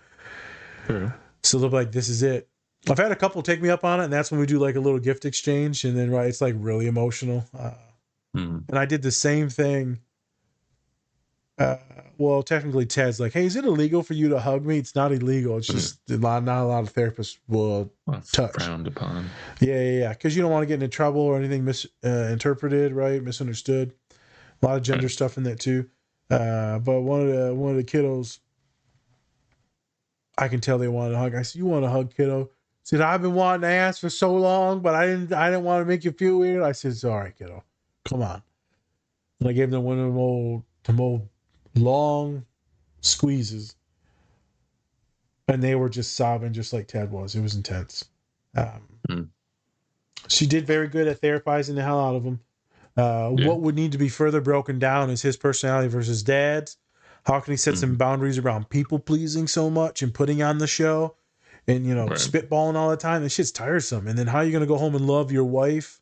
True. So they'll be like, this is it. I've had a couple take me up on it, and that's when we do like a little gift exchange, and then it's like really emotional. And I did the same thing. Well, technically Ted's like, hey, is it illegal for you to hug me? It's not illegal. It's just not a lot of therapists will touch. Frowned upon. Yeah. Because you don't want to get into trouble or anything misinterpreted, right? Misunderstood. A lot of gender stuff in that too. But one of the kiddos, I can tell they wanted a hug. I said, you want a hug, kiddo? He said, I've been wanting to ask for so long, but I didn't want to make you feel weird. I said, it's all right, kiddo. Come on. And I gave them one of them old long squeezes. And they were just sobbing just like Ted was. It was intense. She did very good at therapizing the hell out of him. What would need to be further broken down is his personality versus Dad's. How can he set some boundaries around people pleasing so much and putting on the show and, spitballing all the time? That shit's tiresome. And then how are you going to go home and love your wife,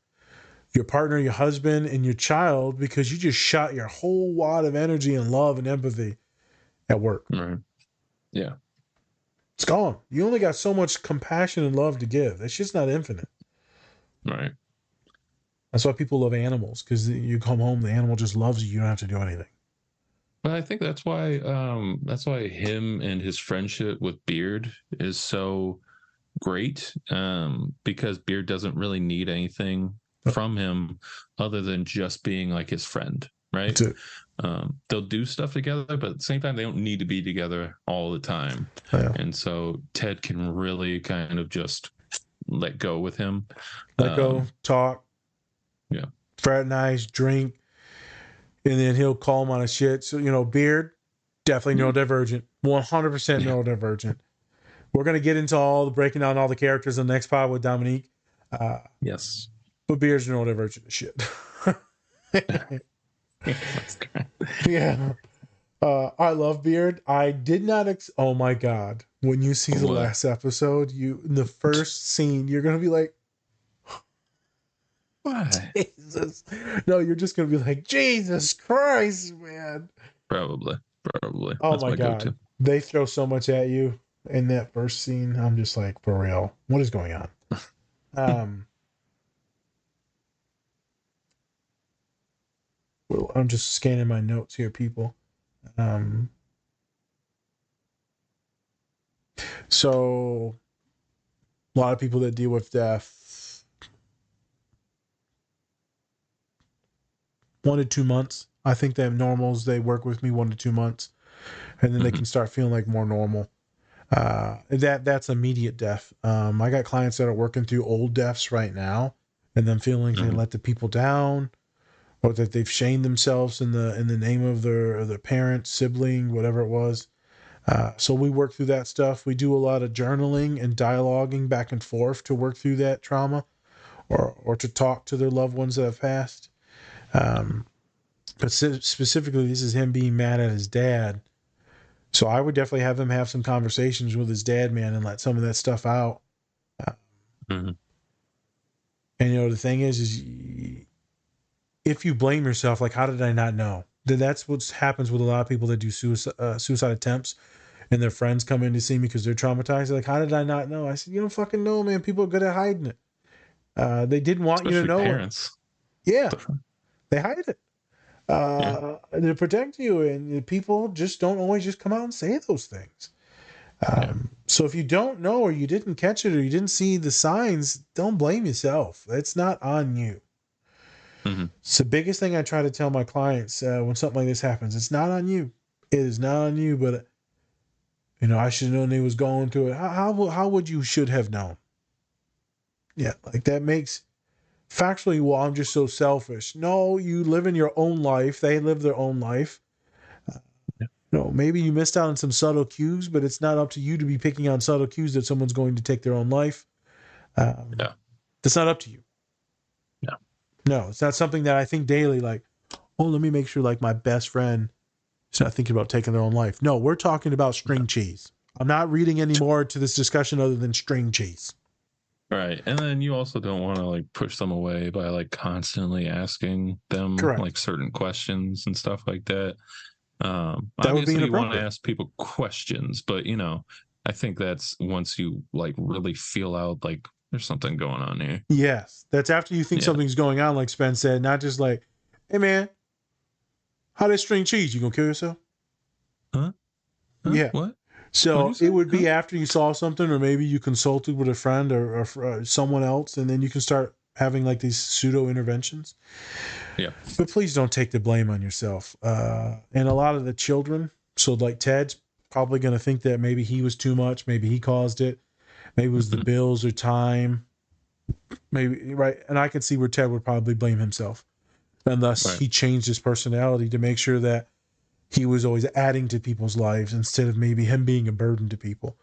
your partner, your husband, and your child because you just shot your whole wad of energy and love and empathy at work? Right. Yeah. It's gone. You only got so much compassion and love to give. That shit's not infinite. Right. That's why people love animals, because you come home, the animal just loves you. You don't have to do anything. But I think that's why him and his friendship with Beard is so great, because Beard doesn't really need anything from him other than just being like his friend, right? They'll do stuff together, but at the same time, they don't need to be together all the time. Yeah. And so Ted can really kind of just let go with him. Let go, talk. Yeah. Fraternize, drink. And then he'll call him on his shit. So, Beard, definitely neurodivergent. 100% neurodivergent. We're going to get into breaking down all the characters in the next pod with Dominique. Yes. But Beard's neurodivergent as shit. Yeah. I love Beard. I did not... oh, my God. When you see the last episode, in the first scene, you're going to be like, why? Jesus. No, you're just going to be like, Jesus Christ, man. Probably. Oh, That's my God. go-to. They throw so much at you. in that first scene. I'm just like, for real, what is going on? Well, I'm just scanning my notes here, people. So a lot of people that deal with death, 1 to 2 months. I think that normals, they work with me 1 to 2 months, and then they can start feeling like more normal. That's immediate death. I got clients that are working through old deaths right now, and then feeling they let the people down, or that they've shamed themselves in the name of their parent, sibling, whatever it was. So we work through that stuff. We do a lot of journaling and dialoguing back and forth to work through that trauma, or to talk to their loved ones that have passed. But specifically, this is him being mad at his dad. So I would definitely have him have some conversations with his dad, man, and let some of that stuff out. And the thing is if you blame yourself, like, how did I not know? Then that's what happens with a lot of people that do suicide attempts, and their friends come in to see me because they're traumatized. They're like, how did I not know? I said, you don't fucking know, man. People are good at hiding it. They didn't want Especially you to know parents. it. Yeah, they hide it. To protect you, and people just don't always just come out and say those things. So if you don't know, or you didn't catch it, or you didn't see the signs, don't blame yourself. It's not on you. It's the biggest thing I try to tell my clients when something like this happens. It's not on you. It is not on you, but I should have known he was going through it. How would you should have known? Yeah, like that makes factually, well, I'm just so selfish. No, you live in your own life. They live their own life. Maybe you missed out on some subtle cues, but it's not up to you to be picking on subtle cues that someone's going to take their own life. That's not up to you. No, it's not something that I think daily, like, oh, let me make sure, like, my best friend is not thinking about taking their own life. No, we're talking about string cheese. I'm not reading any more to this discussion other than string cheese. Right. And then you also don't want to like push them away by like constantly asking them like certain questions and stuff like that. That obviously would be you want to inappropriate. ask people questions, but I think that's once you like really feel out like there's something going on here. Yes. That's after you think something's going on, like Spence said, not just like, hey man, how that string cheese? You gonna kill yourself? Huh? Yeah. What? So it would be after you saw something, or maybe you consulted with a friend or someone else, and then you can start having like these pseudo interventions. Yeah. But please don't take the blame on yourself. And a lot of the children, so like Ted's probably going to think that maybe he was too much, maybe he caused it, maybe it was the bills or time, maybe, right? And I can see where Ted would probably blame himself, unless he changed his personality to make sure that he was always adding to people's lives instead of maybe him being a burden to people.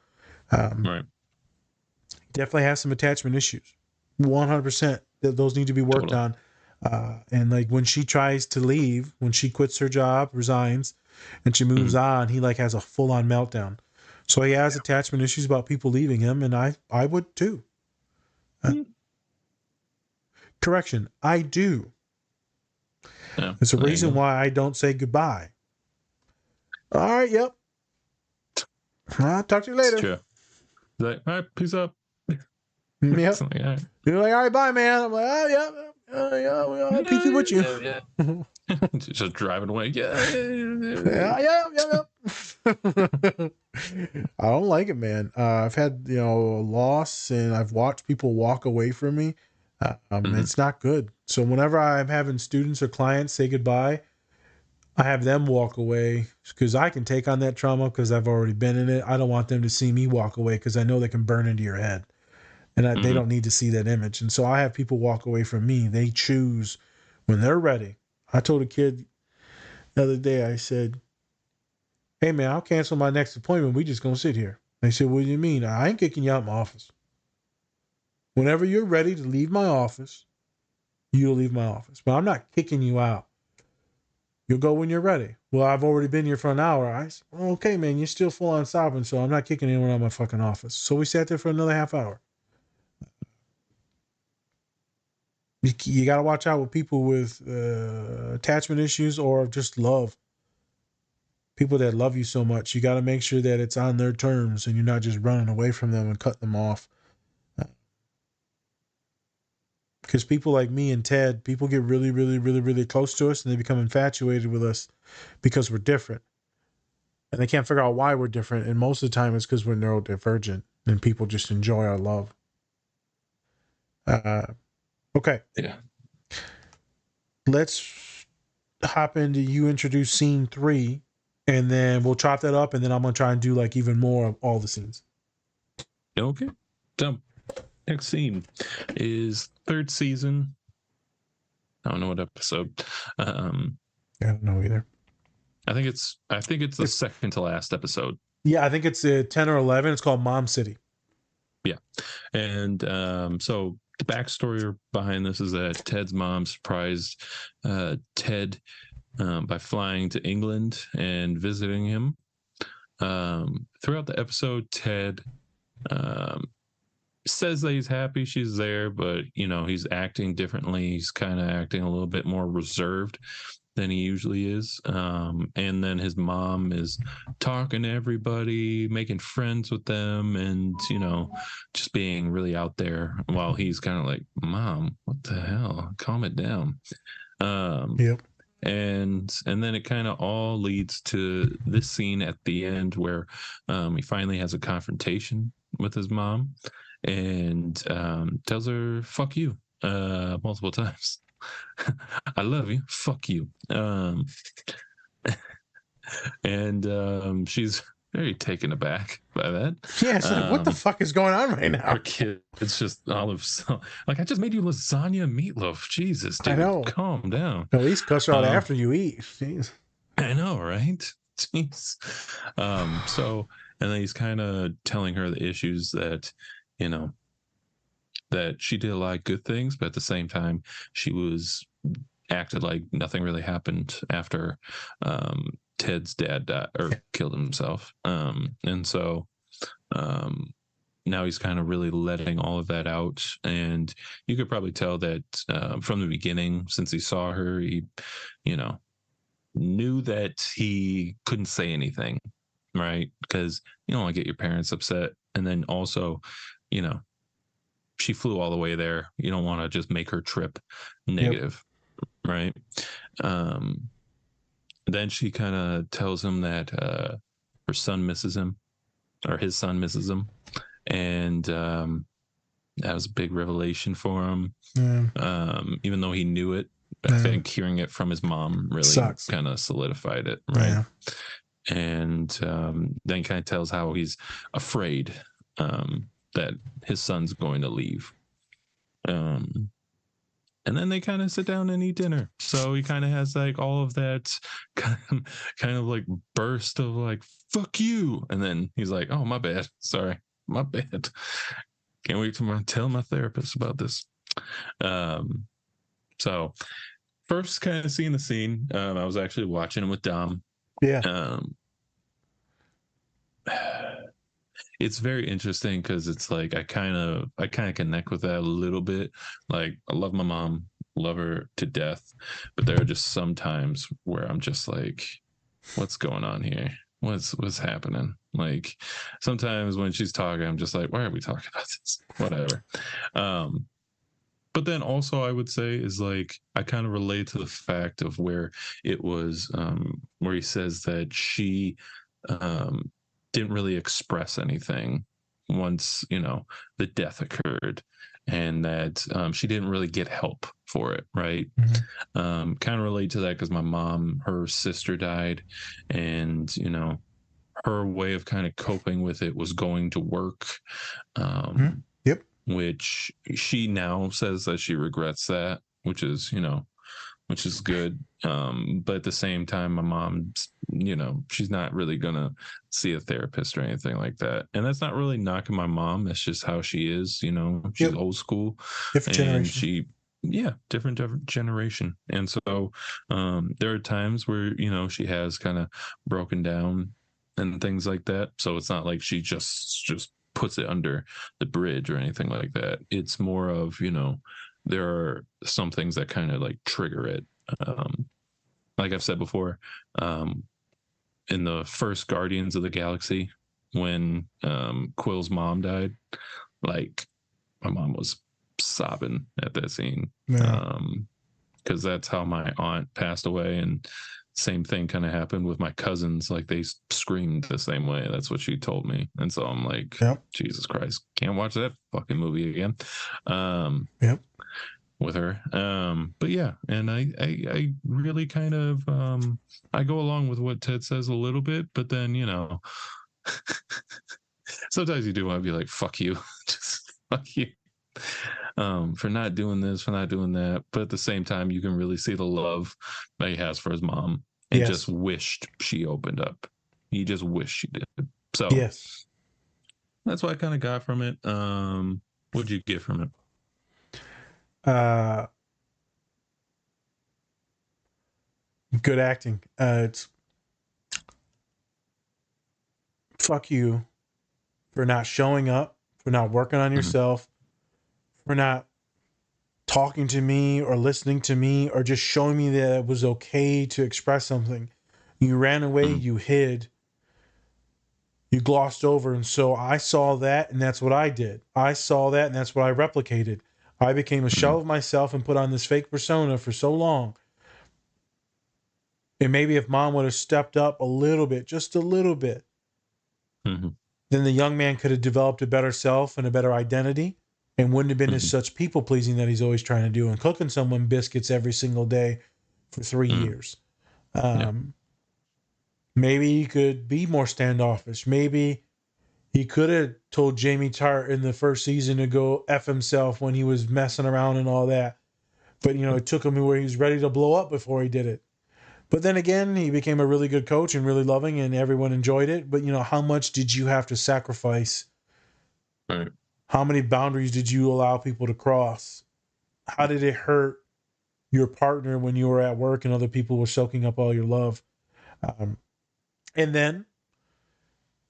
Definitely has some attachment issues. 100%. Those need to be worked on. And like when she tries to leave, when she quits her job, resigns, and she moves on, he like has a full-on meltdown. So he has attachment issues about people leaving him, and I would too. Correction, I do. There's a reason why I don't say goodbye. All right, yep. I'll talk to you later. True. Like, all right, peace up. Yep. Like, you're like, all right, bye, man. I'm like, oh, yeah, peace be with you. Just driving away. Yeah. I don't like it, man. I've had, a loss, and I've watched people walk away from me. It's not good. So whenever I'm having students or clients say goodbye, I have them walk away because I can take on that trauma because I've already been in it. I don't want them to see me walk away because I know they can burn into your head, and they don't need to see that image. And so I have people walk away from me. They choose when they're ready. I told a kid the other day, I said, hey man, I'll cancel my next appointment. We just gonna sit here. They said, what do you mean? I ain't kicking you out of my office. Whenever you're ready to leave my office, you'll leave my office. But I'm not kicking you out. You'll go when you're ready. Well, I've already been here for an hour. I said, well, okay, man, you're still full on sobbing, so I'm not kicking anyone out of my fucking office. So we sat there for another half hour. You got to watch out with people with attachment issues or just love. people that love you so much, you got to make sure that it's on their terms and you're not just running away from them and cutting them off. Because people like me and Ted, people get really, really, really, really close to us and they become infatuated with us because we're different. And they can't figure out why we're different. And most of the time it's because we're neurodivergent and people just enjoy our love. Okay. Yeah. Let's hop into you introduce scene 3 and then we'll chop that up and then I'm going to try and do like even more of all the scenes. Okay. So next scene is 3rd season. I don't know what episode. I don't know either. I think it's the second to last episode. Yeah, I think it's 10 or 11. It's called Mom City. Yeah. And so the backstory behind this is that Ted's mom surprised Ted by flying to England and visiting him. Throughout the episode, Ted says that he's happy she's there, but he's acting differently. He's kind of acting a little bit more reserved than he usually is. And then his mom is talking to everybody, making friends with them, and just being really out there while he's kind of like, Mom, what the hell, calm it down. Yep. And then it kind of all leads to this scene at the end where he finally has a confrontation with his mom and tells her, fuck you, multiple times. I love you, fuck you. And she's very taken aback by that. Yeah, it's like, what the fuck is going on right now? Our kid, it's just all of like, I just made you lasagna meatloaf. Jesus, dude, I know. Calm down. At least cuss her out after you eat. Jeez. I know, right? Jeez. So, and then he's kind of telling her the issues that, that she did a lot of good things, but at the same time, she was acted like nothing really happened after Ted's dad died or killed himself. And so now he's kind of really letting all of that out. And you could probably tell that from the beginning, since he saw her, he, knew that he couldn't say anything, right? Because you don't want to get your parents upset. And then also, she flew all the way there. You don't want to just make her trip negative, right? Then she kind of tells him that her son misses him, or his son misses him. And that was a big revelation for him. Even though he knew it, I think hearing it from his mom really kind of solidified it, right? Yeah. And then he kind of tells how he's afraid that his son's going to leave. And then they kind of sit down and eat dinner. So he kind of has like all of that kind of like burst of like, fuck you. And then he's like, oh, my bad. Sorry, my bad. Can't wait to tell my therapist about this. So first kind of seeing the scene, I was actually watching it with Dom. Yeah. It's very interesting because it's like I kind of connect with that a little bit. Like, I love my mom, love her to death, but there are just some times where I'm just like, what's going on here? What's happening? Like, sometimes when she's talking, I'm just like, why are we talking about this? Whatever. But then also I would say is like, I kind of relate to the fact of where it was, where he says that she didn't really express anything once, the death occurred, and that she didn't really get help for it, right? Mm-hmm. Kind of relate to that because my mom, her sister died, and, her way of kind of coping with it was going to work. Yep. Which she now says that she regrets that, which is good. But at the same time, my mom's, she's not really gonna see a therapist or anything like that. And that's not really knocking my mom. That's just how she is, she's old school. Different generation. Different generation. And so there are times where, she has kind of broken down and things like that. So it's not like she just puts it under the bridge or anything like that. It's more of, there are some things that kind of like trigger it. Like I've said before, in the first Guardians of the Galaxy, when Quill's mom died, like my mom was sobbing at that scene. Yeah. Because that's how my aunt passed away, and same thing kind of happened with my cousins. Like they screamed the same way. That's what she told me, and so I'm like, Yep. Jesus Christ, can't watch that fucking movie again. Yep. With her. But yeah, and I really kind of I go along with what Ted says a little bit, but then sometimes you do want to be like, fuck you. Just fuck you. For not doing this, for not doing that. But at the same time, you can really see the love that he has for his mom, and just wished she opened up. He just wished she did. So yes, that's what I kind of got from it. What'd you get from it? Good acting. It's fuck you for not showing up, for not working on yourself, for not talking to me or listening to me or just showing me that it was okay to express something. You ran away, you hid, you glossed over. And so I saw that, and that's what I did. I saw that, and that's what I replicated. I became a shell of myself and put on this fake persona for so long. And maybe if mom would have stepped up a little bit, just a little bit, then the young man could have developed a better self and a better identity, and wouldn't have been as such people-pleasing that he's always trying to do and cooking someone biscuits every single day for 3 years. Maybe he could be more standoffish. Maybe he could have told Jamie Tart in the first season to go F himself when he was messing around and all that. But, it took him where he was ready to blow up before he did it. But then again, he became a really good coach and really loving, and everyone enjoyed it. But, how much did you have to sacrifice? Right. How many boundaries did you allow people to cross? How did it hurt your partner when you were at work and other people were soaking up all your love? And then,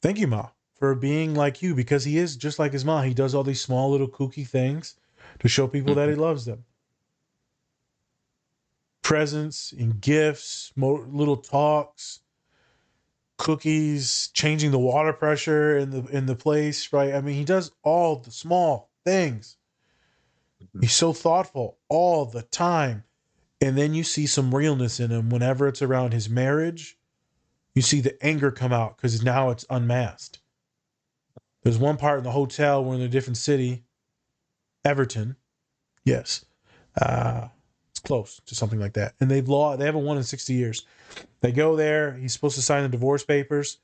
thank you, Ma, for being like you, because he is just like his mom. He does all these small little kooky things to show people that he loves them. Presents and gifts, little talks, cookies, changing the water pressure in the place, right? I mean, he does all the small things. He's so thoughtful all the time. And then you see some realness in him whenever it's around his marriage. You see the anger come out because now it's unmasked. There's one part in the hotel, we're in a different city, Everton. Yes. It's close to something like that. And they haven't won in 60 years. They go there. He's supposed to sign the divorce papers.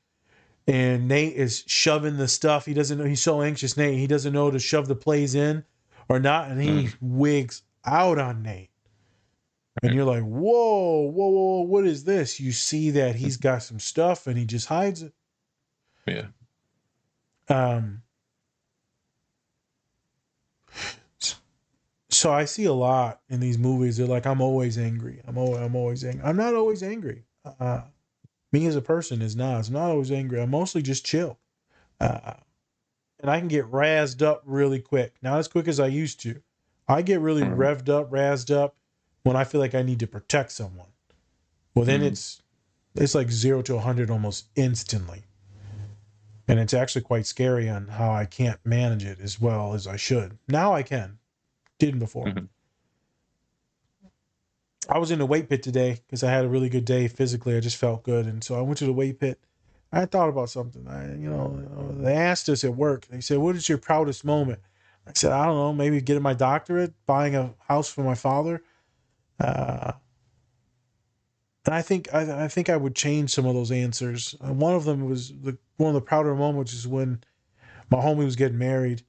And Nate is shoving the stuff. He doesn't know. He's so anxious, Nate. He doesn't know to shove the plays in or not. And he wigs out on Nate. And you're like, whoa, what is this? You see that he's got some stuff and he just hides it. Yeah. So I see a lot in these movies. They're like, I'm always angry. I'm always angry. I'm not always angry. Me as a person is not. I'm not always angry. I'm mostly just chill. And I can get razzed up really quick. Not as quick as I used to. I get really revved up, razzed up when I feel like I need to protect someone. Well, then it's like 0 to 100 almost instantly. And it's actually quite scary on how I can't manage it as well as I should. Now I can. Didn't before. I was in the weight pit today because I had a really good day physically. I just felt good. And so I went to the weight pit. I thought about something. They asked us at work. They said, what is your proudest moment? I said, I don't know, maybe getting my doctorate, buying a house for my father. And I think I would change some of those answers. One of them was one of the prouder moments is when my homie was getting married,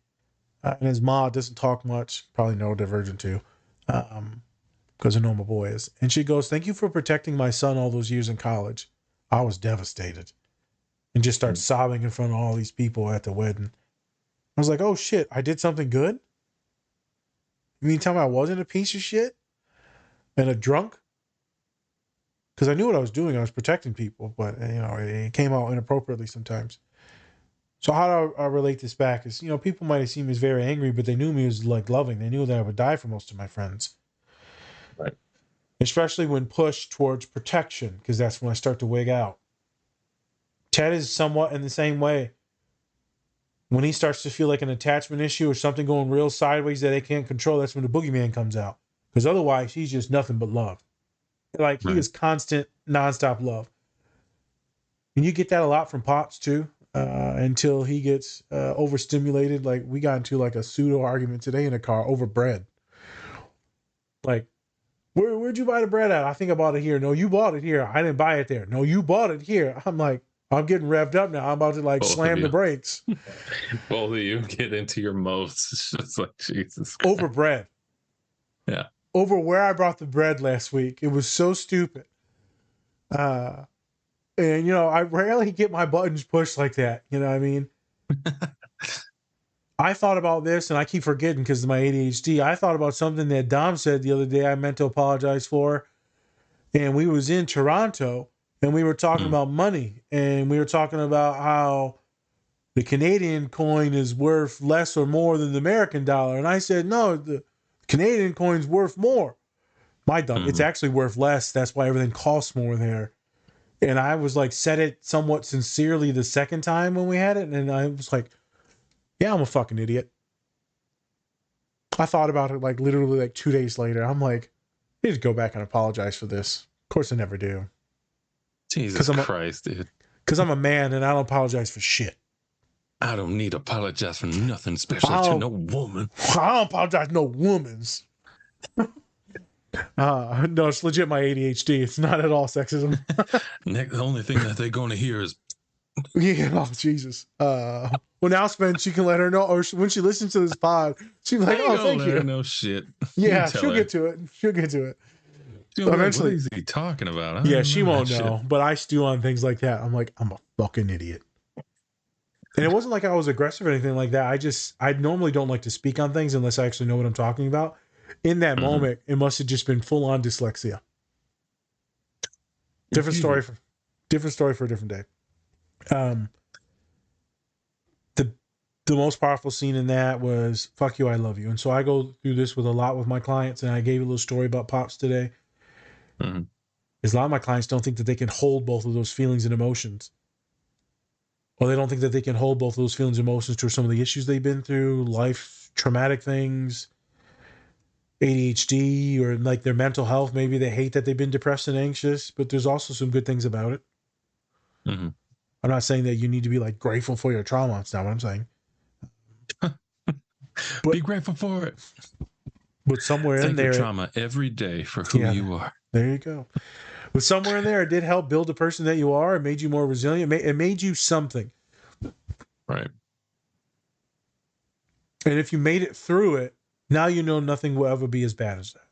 and his mom doesn't talk much, probably neurodivergent too, because I know my boy is. And she goes, "Thank you for protecting my son all those years in college." I was devastated, and just started sobbing in front of all these people at the wedding. I was like, "Oh shit, I did something good? You mean tell me I wasn't a piece of shit and a drunk?" Because I knew what I was doing. I was protecting people, but it came out inappropriately sometimes. So how do I relate this back is, people might have seen me as very angry, but they knew me as like loving. They knew that I would die for most of my friends. Right. Especially when pushed towards protection, because that's when I start to wig out. Ted is somewhat in the same way. When he starts to feel like an attachment issue or something going real sideways that they can't control, that's when the boogeyman comes out. Because otherwise, he's just nothing but love. Like, he is constant, nonstop love. And you get that a lot from Pops, too, until he gets overstimulated. Like, we got into, like, a pseudo-argument today in a car over bread. Like, where'd you buy the bread at? I think I bought it here. No, you bought it here. I didn't buy it there. No, you bought it here. I'm like, I'm getting revved up now. I'm about to, like, slam the brakes. Both of you get into your mouths. It's just like, Jesus. Over bread. Yeah. Over where I brought the bread last week. It was so stupid. And, you know, I rarely get my buttons pushed like that. You know what I mean? I thought about this, and I keep forgetting because of my ADHD. I thought about something that Dom said the other day I meant to apologize for. And we was in Toronto, and we were talking about money. And we were talking about how the Canadian coin is worth less or more than the American dollar. And I said, no, the Canadian coin's worth more. My dumb, it's actually worth less. That's why everything costs more there. And I was like, said it somewhat sincerely the second time when we had it. And I was like, yeah, I'm a fucking idiot. I thought about it like literally like 2 days later. I'm like, I need to go back and apologize for this. Of course I never do. Jesus Christ, dude. Because I'm a man and I don't apologize for shit. I don't need to apologize for nothing, especially to no woman. I don't apologize to no womans. No, it's legit my ADHD. It's not at all sexism. The only thing that they're going to hear is... Yeah, oh, Jesus. Well, now, Spen, she can let her know, or when she listens to this pod, she'll be like, oh, thank you. No shit. Yeah, she'll get to it. She'll get to it. Eventually. What is he talking about? Yeah, she won't know, but I stew on things like that. I'm like, I'm a fucking idiot. And it wasn't like I was aggressive or anything like that. I normally don't like to speak on things unless I actually know what I'm talking about. In that moment, it must have just been full on dyslexia. Different story for a different day. The most powerful scene in that was "Fuck you, I love you," and so I go through this with a lot with my clients, and I gave a little story about Pops today. Because a lot of my clients don't think that they can hold both of those feelings and emotions. Or they don't think that they can hold both of those feelings and emotions to some of the issues they've been through, life, traumatic things, ADHD, or like their mental health. Maybe they hate that they've been depressed and anxious, but there's also some good things about it. I'm not saying that you need to be like grateful for your trauma. That's not what I'm saying. Be grateful for it. But somewhere Thank in there, your trauma every day for who you are. There you go. But somewhere in there, it did help build the person that you are. It made you more resilient. It made you something. Right. And if you made it through it, now you know nothing will ever be as bad as that.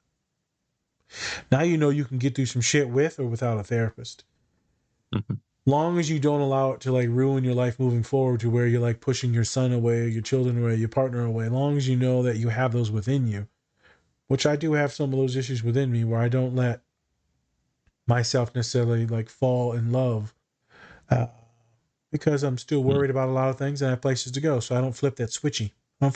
Now you know you can get through some shit with or without a therapist. Long as you don't allow it to like ruin your life moving forward to where you're like pushing your son away, your children away, your partner away. Long as you know that you have those within you, which I do have some of those issues within me where I don't let myself necessarily like fall in love because I'm still worried about a lot of things and I have places to go. So I don't flip that switchy. But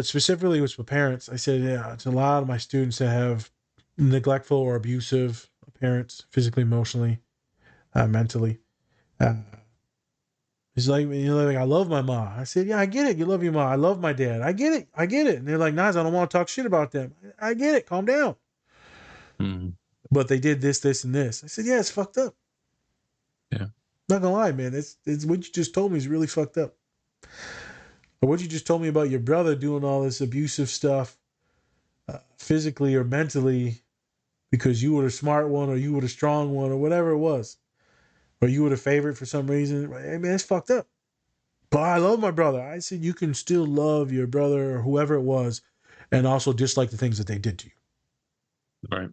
specifically with my parents, I said, yeah, it's a lot of my students that have neglectful or abusive parents, physically, emotionally, mentally. He's like, I love my mom. I said, yeah, I get it. You love your mom. I love my dad. I get it. And they're like, Nas, I don't want to talk shit about them. I get it. Calm down. But they did this, this, and this. I said, yeah, it's fucked up. Yeah. Not gonna lie, man. It's what you just told me is really fucked up. Or what you just told me about your brother doing all this abusive stuff, physically or mentally, because you were the smart one or you were the strong one or whatever it was. Or you were the favorite for some reason. I mean, it's fucked up. But I love my brother. I said you can still love your brother or whoever it was and also dislike the things that they did to you. Right.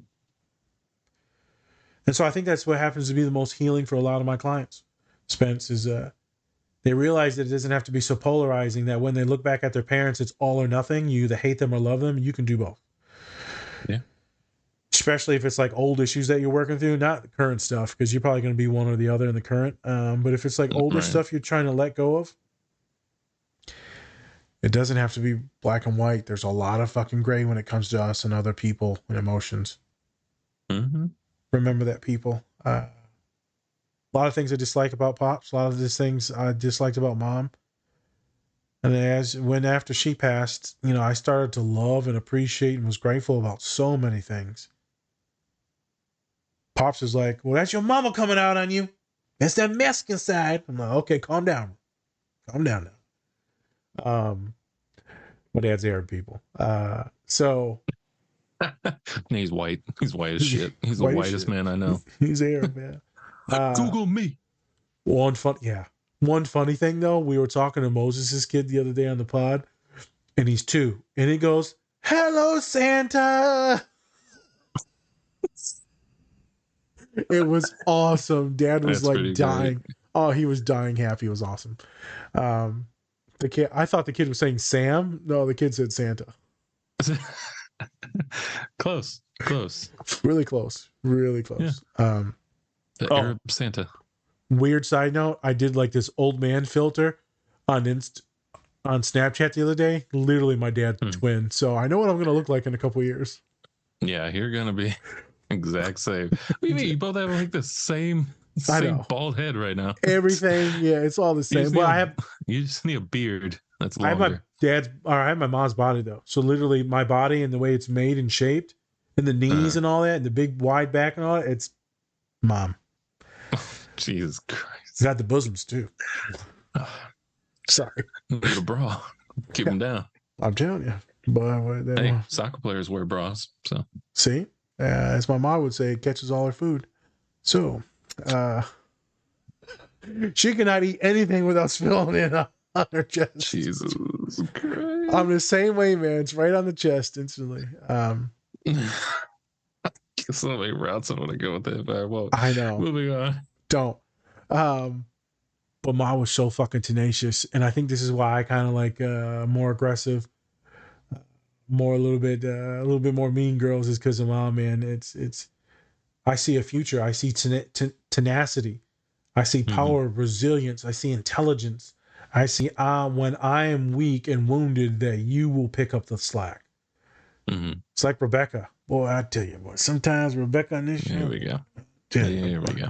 And so I think that's what happens to be the most healing for a lot of my clients, Spence, is they realize that it doesn't have to be so polarizing that when they look back at their parents, it's all or nothing. You either hate them or love them. You can do both. Yeah. Especially if it's like old issues that you're working through, not the current stuff, because you're probably going to be one or the other in the current. But if it's like older stuff you're trying to let go of, it doesn't have to be black and white. There's a lot of fucking gray when it comes to us and other people and emotions. remember that, people. A lot of things I dislike about Pops. A lot of these things I disliked about Mom. And after she passed, I started to love and appreciate and was grateful about so many things. Pops was like, well, that's your mama coming out on you. That's that Mexican side. I'm like, okay, calm down. Calm down now. My dad's Arab, people. So He's white. He's white as shit. He's the White as whitest shit. man I know. He's Arab, man. Google me. One funny thing though, we were talking to Moses' kid the other day on the pod, and he's 2, and he goes, "Hello, Santa." It was awesome. Dad was That's like dying. great. Oh, he was dying happy. It was awesome. The kid, I thought the kid was saying Sam. No, the kid said Santa. Close. Really close. Yeah. The Arab Santa. Weird side note, I did like this old man filter on Snapchat the other day. Literally my dad's twin. So I know what I'm going to look like in a couple of years. Yeah, you're going to be exact same. What do you mean? You both have like the same bald head right now. Everything. Yeah, it's all the same. But you just need a beard. That's I longer. have my mom's body though. So literally my body and the way it's made and shaped and the knees and all that and the big wide back and all that, it's Mom. Jesus Christ. Got the bosoms too. Sorry. Need a bra. Keep them down. I'm telling you. But hey, soccer players wear bras. So see, as my mom would say, it catches all her food. So she cannot eat anything without spilling it on her chest. Jesus Christ. I'm the same way, man. It's right on the chest instantly. So many routes I want to go with it, but well, I know. Moving on. Don't. But Ma was so fucking tenacious, and I think this is why I kind of like more aggressive, a little bit more mean girls is because of Mom, man. It's. I see a future. I see tenacity. I see power, resilience. I see intelligence. I see when I am weak and wounded, that you will pick up the slack. It's like Rebecca. Boy, I tell you what, sometimes Rebecca on this show. Here we go. Here we go.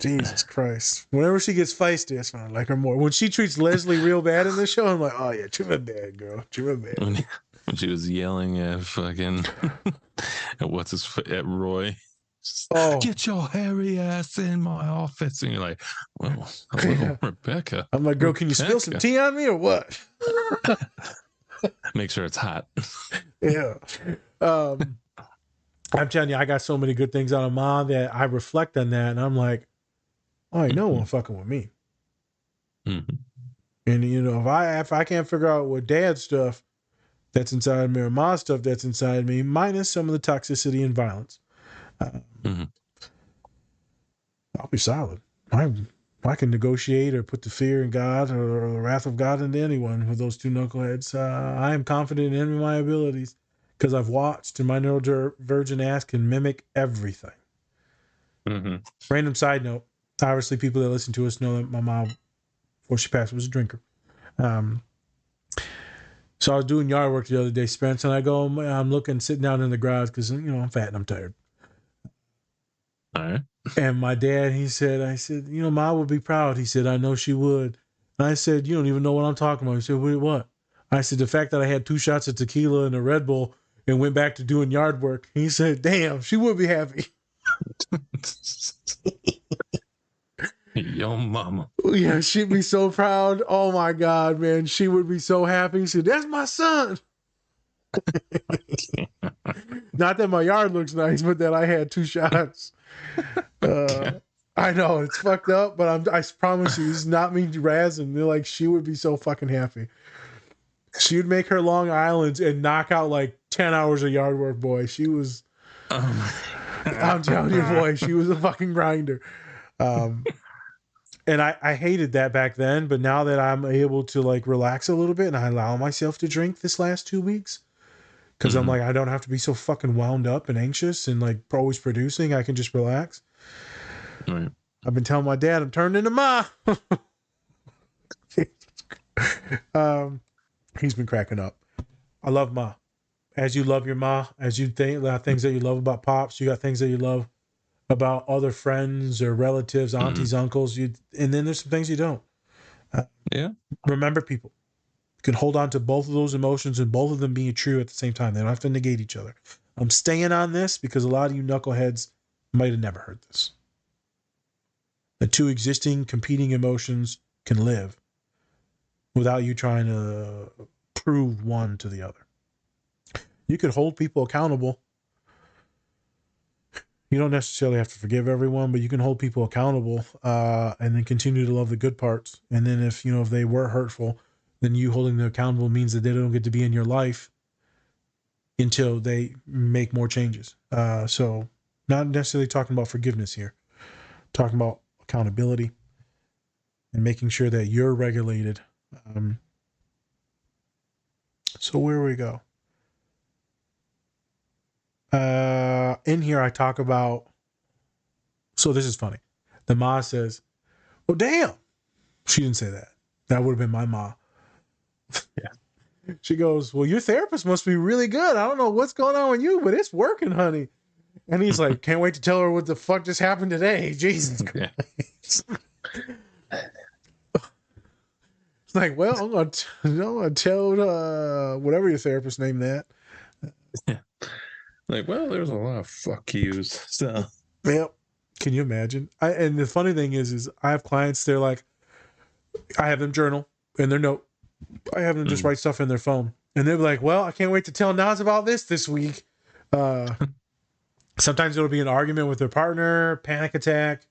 Jesus Christ. Whenever she gets feisty, that's when I like her more. When she treats Leslie real bad in this show, I'm like, oh yeah, treat her bad, girl. Treat her bad. When she was yelling at fucking at Roy. Get your hairy ass in my office. And you're like, well, hello, Rebecca. I'm like, girl, can you spill some tea on me or what? Make sure it's hot. Yeah. I'm telling you, I got so many good things out of Mom that I reflect on that, and I'm like, oh, no one fucking with me. And if I can't figure out what Dad's stuff that's inside me or Mom's stuff that's inside me, minus some of the toxicity and violence, I'll be solid. I can negotiate or put the fear in God or the wrath of God into anyone with those 2 knuckleheads. I am confident in my abilities because I've watched, and my neurodivergent ass can mimic everything. Random side note. Obviously, people that listen to us know that my mom, before she passed, was a drinker. So I was doing yard work the other day, Spence, and I'm sitting down in the garage because, I'm fat and I'm tired. All right. And my dad, I said, Mom would be proud. He said, I know she would. And I said, you don't even know what I'm talking about. He said, what? I said, the fact that I had 2 shots of tequila and a Red Bull and went back to doing yard work. He said, damn, she would be happy. Yo, mama. Yeah, she'd be so proud. Oh my God, man. She would be so happy. He said, that's my son. Not that my yard looks nice, but that I had 2 shots. I know it's fucked up, but I promise you, it's not me razzing. They're like, she would be so fucking happy. She would make her Long Islands and knock out like 10 hours of yard work, boy. She was, I'm telling you, boy, she was a fucking grinder. And I hated that back then, but now that I'm able to like relax a little bit and I allow myself to drink this last 2 weeks, because I'm like, I don't have to be so fucking wound up and anxious and like always producing. I can just relax. Right. I've been telling my dad I'm turning into Ma. He's been cracking up. I love Ma. As you love your Ma, as you think things that you love about Pops, you got things that you love about other friends or relatives, aunties, uncles. And then there's some things you don't. Yeah. Remember people. You can hold on to both of those emotions and both of them being true at the same time. They don't have to negate each other. I'm staying on this because a lot of you knuckleheads might have never heard this. The two existing competing emotions can live without you trying to prove one to the other. You could hold people accountable. You don't necessarily have to forgive everyone, but you can hold people accountable and then continue to love the good parts. And then if they were hurtful, then you holding them accountable means that they don't get to be in your life until they make more changes. So not necessarily talking about forgiveness here, talking about accountability and making sure that you're regulated. So where we go? In here, I talk about, so this is funny. The ma says, well, damn. She didn't say that. That would have been my ma. Yeah. She goes, well, your therapist must be really good. I don't know what's going on with you, but it's working, honey. And he's like, can't wait to tell her what the fuck just happened today. Jesus Christ. It's like, well, I'm going to tell whatever your therapist named that. Yeah. Like, well, there's a lot of fuck yous. So, yep. Can you imagine? And the funny thing is I have clients, they're like, I have them journal in their note. I have them just write stuff in their phone. And they're like, well, I can't wait to tell Naz about this week. Sometimes it'll be an argument with their partner, panic attack,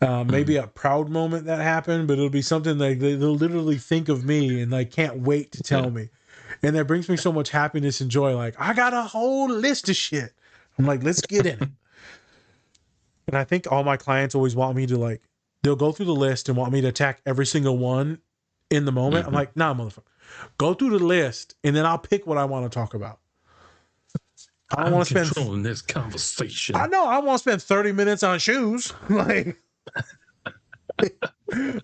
maybe a proud moment that happened, but it'll be something like they'll literally think of me and like can't wait to tell me. And that brings me so much happiness and joy. Like, I got a whole list of shit. I'm like, let's get in it. And I think all my clients always want me to they'll go through the list and want me to attack every single one in the moment. I'm like, nah, motherfucker. Go through the list and then I'll pick what I want to talk about. I don't want to spend controlling this conversation. I know I want to spend 30 minutes on shoes. Like,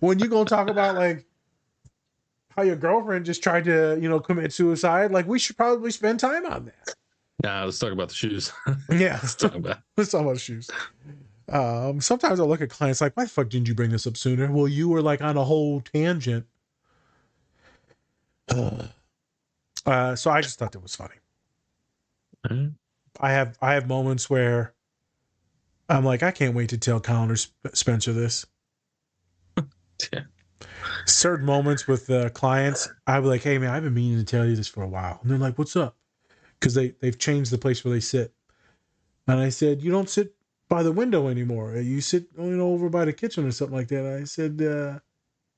when you gonna talk about how your girlfriend just tried to, commit suicide, we should probably spend time on that. Nah, let's talk about the shoes. Yeah. let's talk about shoes. Sometimes I look at clients like, why the fuck didn't you bring this up sooner? Well, you were on a whole tangent. So I just thought that was funny. Mm-hmm. I have moments where I'm like, I can't wait to tell Connor Spencer this. Yeah. Certain moments with clients, I'd be like, hey man, I've been meaning to tell you this for a while. And they're like, what's up? Because they've changed the place where they sit. And I said, you don't sit by the window anymore. You sit over by the kitchen or something like that. I said,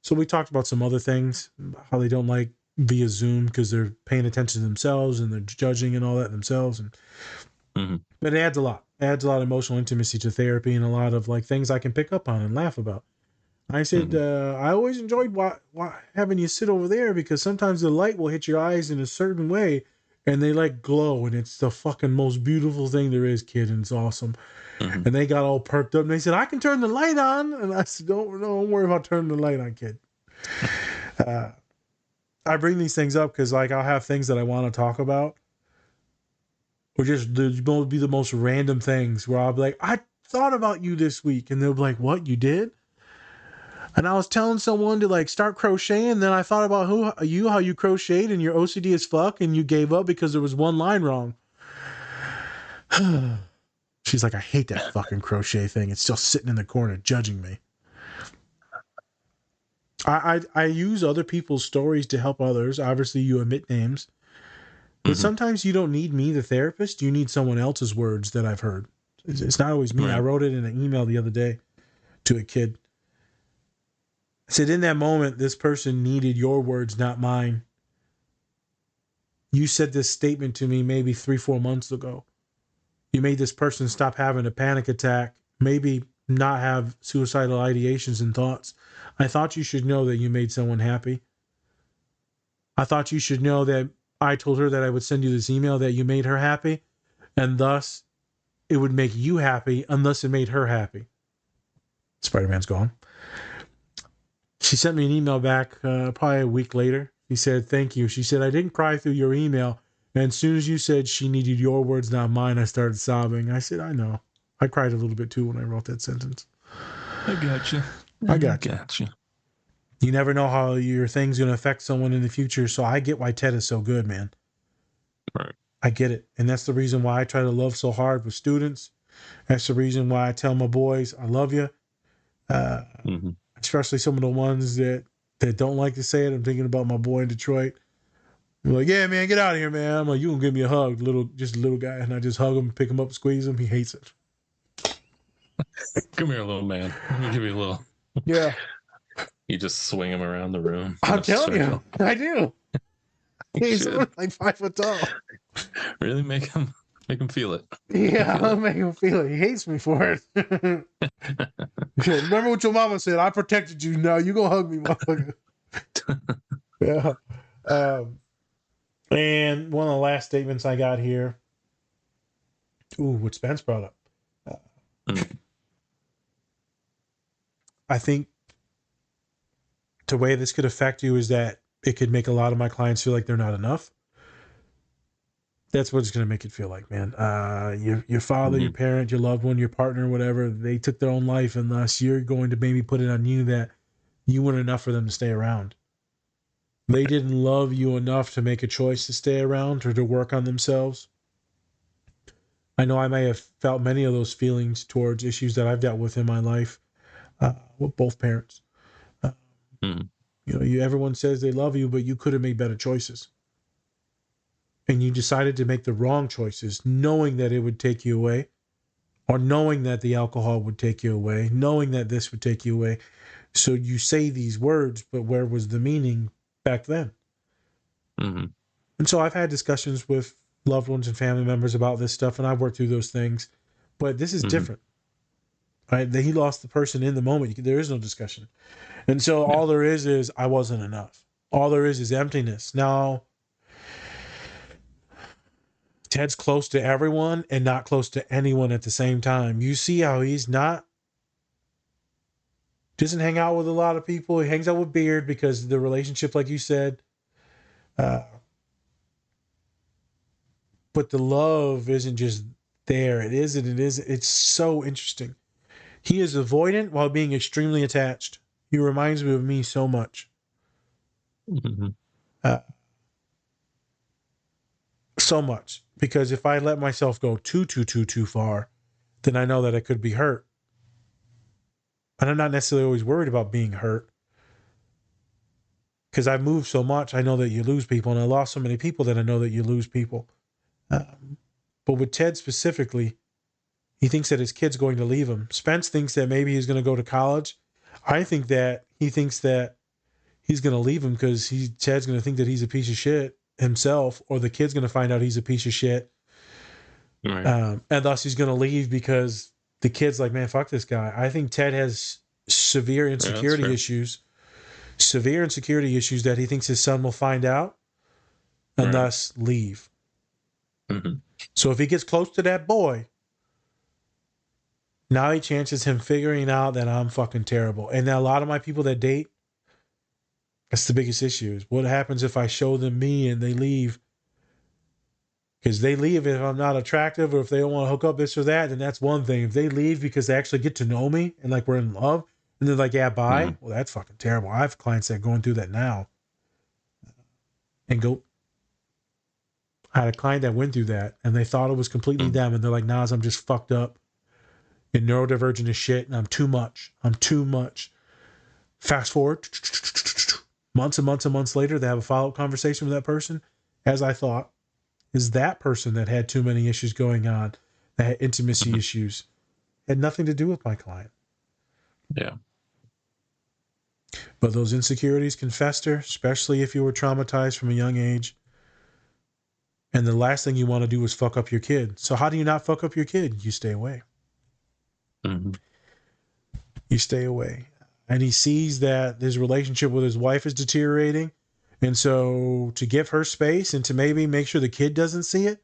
so we talked about some other things, how they don't like via Zoom because they're paying attention to themselves and they're judging and all that themselves. And but it adds a lot. It adds a lot of emotional intimacy to therapy and a lot of things I can pick up on and laugh about. I said, I always enjoyed having you sit over there because sometimes the light will hit your eyes in a certain way and they glow and it's the fucking most beautiful thing there is, kid, and it's awesome. And they got all perked up and they said, I can turn the light on. And I said, don't worry about turning the light on, kid. I bring these things up because I'll have things that I want to talk about. Or just will be the most random things where I'll be like, I thought about you this week. And they'll be like, what, you did? And I was telling someone to start crocheting. Then I thought about how you crocheted and your OCD as fuck. And you gave up because there was one line wrong. She's like, I hate that fucking crochet thing. It's still sitting in the corner judging me. I use other people's stories to help others. Obviously, you omit names. But sometimes you don't need me, the therapist. You need someone else's words that I've heard. It's not always me. Right. I wrote it in an email the other day to a kid. I said, in that moment, this person needed your words, not mine. You said this statement to me maybe 3-4 months ago. You made this person stop having a panic attack, maybe not have suicidal ideations and thoughts. I thought you should know that you made someone happy. I thought you should know that I told her that I would send you this email that you made her happy, and thus it would make you happy unless it made her happy. Spider-Man's gone. She sent me an email back probably a week later. He said, thank you. She said, I didn't cry through your email. And as soon as you said she needed your words, not mine, I started sobbing. I said, I know. I cried a little bit too when I wrote that sentence. I got you. I got you. Got you. You never know how your thing's going to affect someone in the future. So I get why Ted is so good, man. Right. I get it. And that's the reason why I try to love so hard with students. That's the reason why I tell my boys, I love you. Especially some of the ones that don't like to say it. I'm thinking about my boy in Detroit. I'm like, yeah, man, get out of here, man. I'm like, you gonna give me a hug, just a little guy. And I just hug him, pick him up, squeeze him. He hates it. Come here, little man. Let me give you a little. Yeah. You just swing him around the room. I'm telling you, I do. He's like 5 foot tall. Really make him feel it. Yeah, I'll make him feel it. He hates me for it. Remember what your mama said? I protected you. Now you go hug me, motherfucker. Yeah. And one of the last statements I got here. Ooh, what Spence brought up. I think the way this could affect you is that it could make a lot of my clients feel like they're not enough. That's what it's going to make it feel like, man. Your father, your parent, your loved one, your partner, whatever, they took their own life, and thus you're going to maybe put it on you that you weren't enough for them to stay around. They didn't love you enough to make a choice to stay around or to work on themselves. I know I may have felt many of those feelings towards issues that I've dealt with in my life with both parents. Everyone says they love you, but you could have made better choices. And you decided to make the wrong choices, knowing that it would take you away, or knowing that the alcohol would take you away, knowing that this would take you away. So you say these words, but where was the meaning back then? And so I've had discussions with loved ones and family members about this stuff, and I've worked through those things. But this is different. Right? He lost the person in the moment. There is no discussion. And so all there is I wasn't enough. All there is emptiness. Now, Ted's close to everyone and not close to anyone at the same time. You see how he's doesn't hang out with a lot of people. He hangs out with Beard because the relationship, like you said, but the love isn't just there. It's so interesting. He is avoidant while being extremely attached. He reminds me of me so much. So much. Because if I let myself go too far, then I know that I could be hurt. And I'm not necessarily always worried about being hurt. Because I moved so much, I know that you lose people. And I lost so many people that I know that you lose people. But with Ted specifically, he thinks that his kid's going to leave him. Spence thinks that maybe he's going to go to college. I think that he thinks that he's going to leave him because Ted's going to think that he's a piece of shit himself, or the kid's going to find out he's a piece of shit. Right. And thus he's going to leave because the kid's like, man, fuck this guy. I think Ted has severe insecurity issues that he thinks his son will find out and thus leave. So if he gets close to that boy, now he chances him figuring out that I'm fucking terrible. And now a lot of my people that date, that's the biggest issue. Is what happens if I show them me and they leave? Because they leave if I'm not attractive, or if they don't want to hook up this or that, then that's one thing. If they leave because they actually get to know me and like we're in love, and they're like, yeah, bye. Well, that's fucking terrible. I have clients that are going through that now. I had a client that went through that, and they thought it was completely them, and they're like, Nas, I'm just fucked up and neurodivergent as shit, and I'm too much. Fast forward, months and months and months later, they have a follow-up conversation with that person, as I thought, is that person that had too many issues going on, that had intimacy issues, had nothing to do with my client. Yeah. But those insecurities can fester, especially if you were traumatized from a young age. And the last thing you want to do is fuck up your kid. So how do you not fuck up your kid? You stay away. You stay away. And he sees that his relationship with his wife is deteriorating. And so to give her space and to maybe make sure the kid doesn't see it,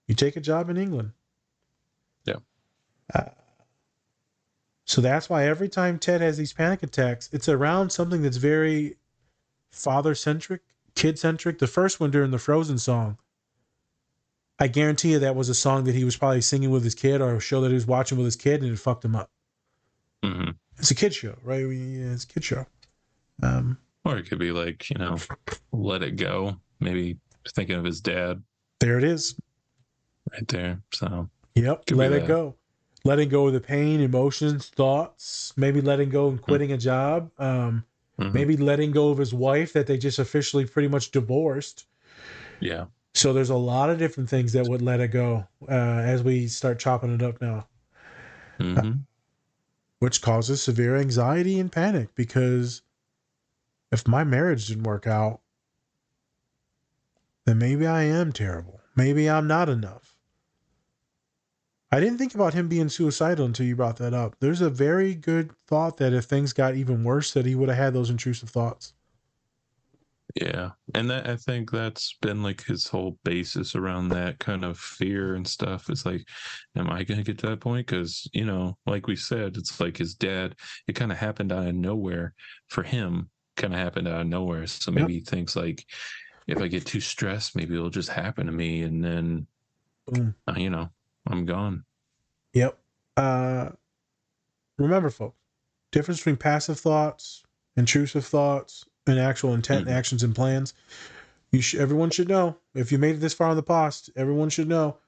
you take a job in England. Yeah. So that's why every time Ted has these panic attacks, it's around something that's very father-centric, kid-centric. The first one during the Frozen song, I guarantee you that was a song that he was probably singing with his kid or a show that he was watching with his kid, and it fucked him up. Mm-hmm. It's a kid show, right? It's a kid show. Or it could be like, Let It Go. Maybe thinking of his dad. There it is. Right there. So, yep. Let it go. Letting go of the pain, emotions, thoughts. Maybe letting go and quitting a job. Maybe letting go of his wife that they just officially pretty much divorced. Yeah. So there's a lot of different things that would let it go as we start chopping it up now. Which causes severe anxiety and panic, because if my marriage didn't work out, then maybe I am terrible. Maybe I'm not enough. I didn't think about him being suicidal until you brought that up. There's a very good thought that if things got even worse, that he would have had those intrusive thoughts. Yeah. And that, I think that's been like his whole basis around that kind of fear and stuff. It's like, am I going to get to that point? Because, like we said, it's like his dad, it kind of happened out of nowhere for him, kind of happened out of nowhere. So maybe he thinks like, if I get too stressed, maybe it'll just happen to me. And then, I'm gone. Yep. Remember, folks, difference between passive thoughts, intrusive thoughts, and actual intent, actions, and plans. Everyone should know. If you made it this far on the post, everyone should know.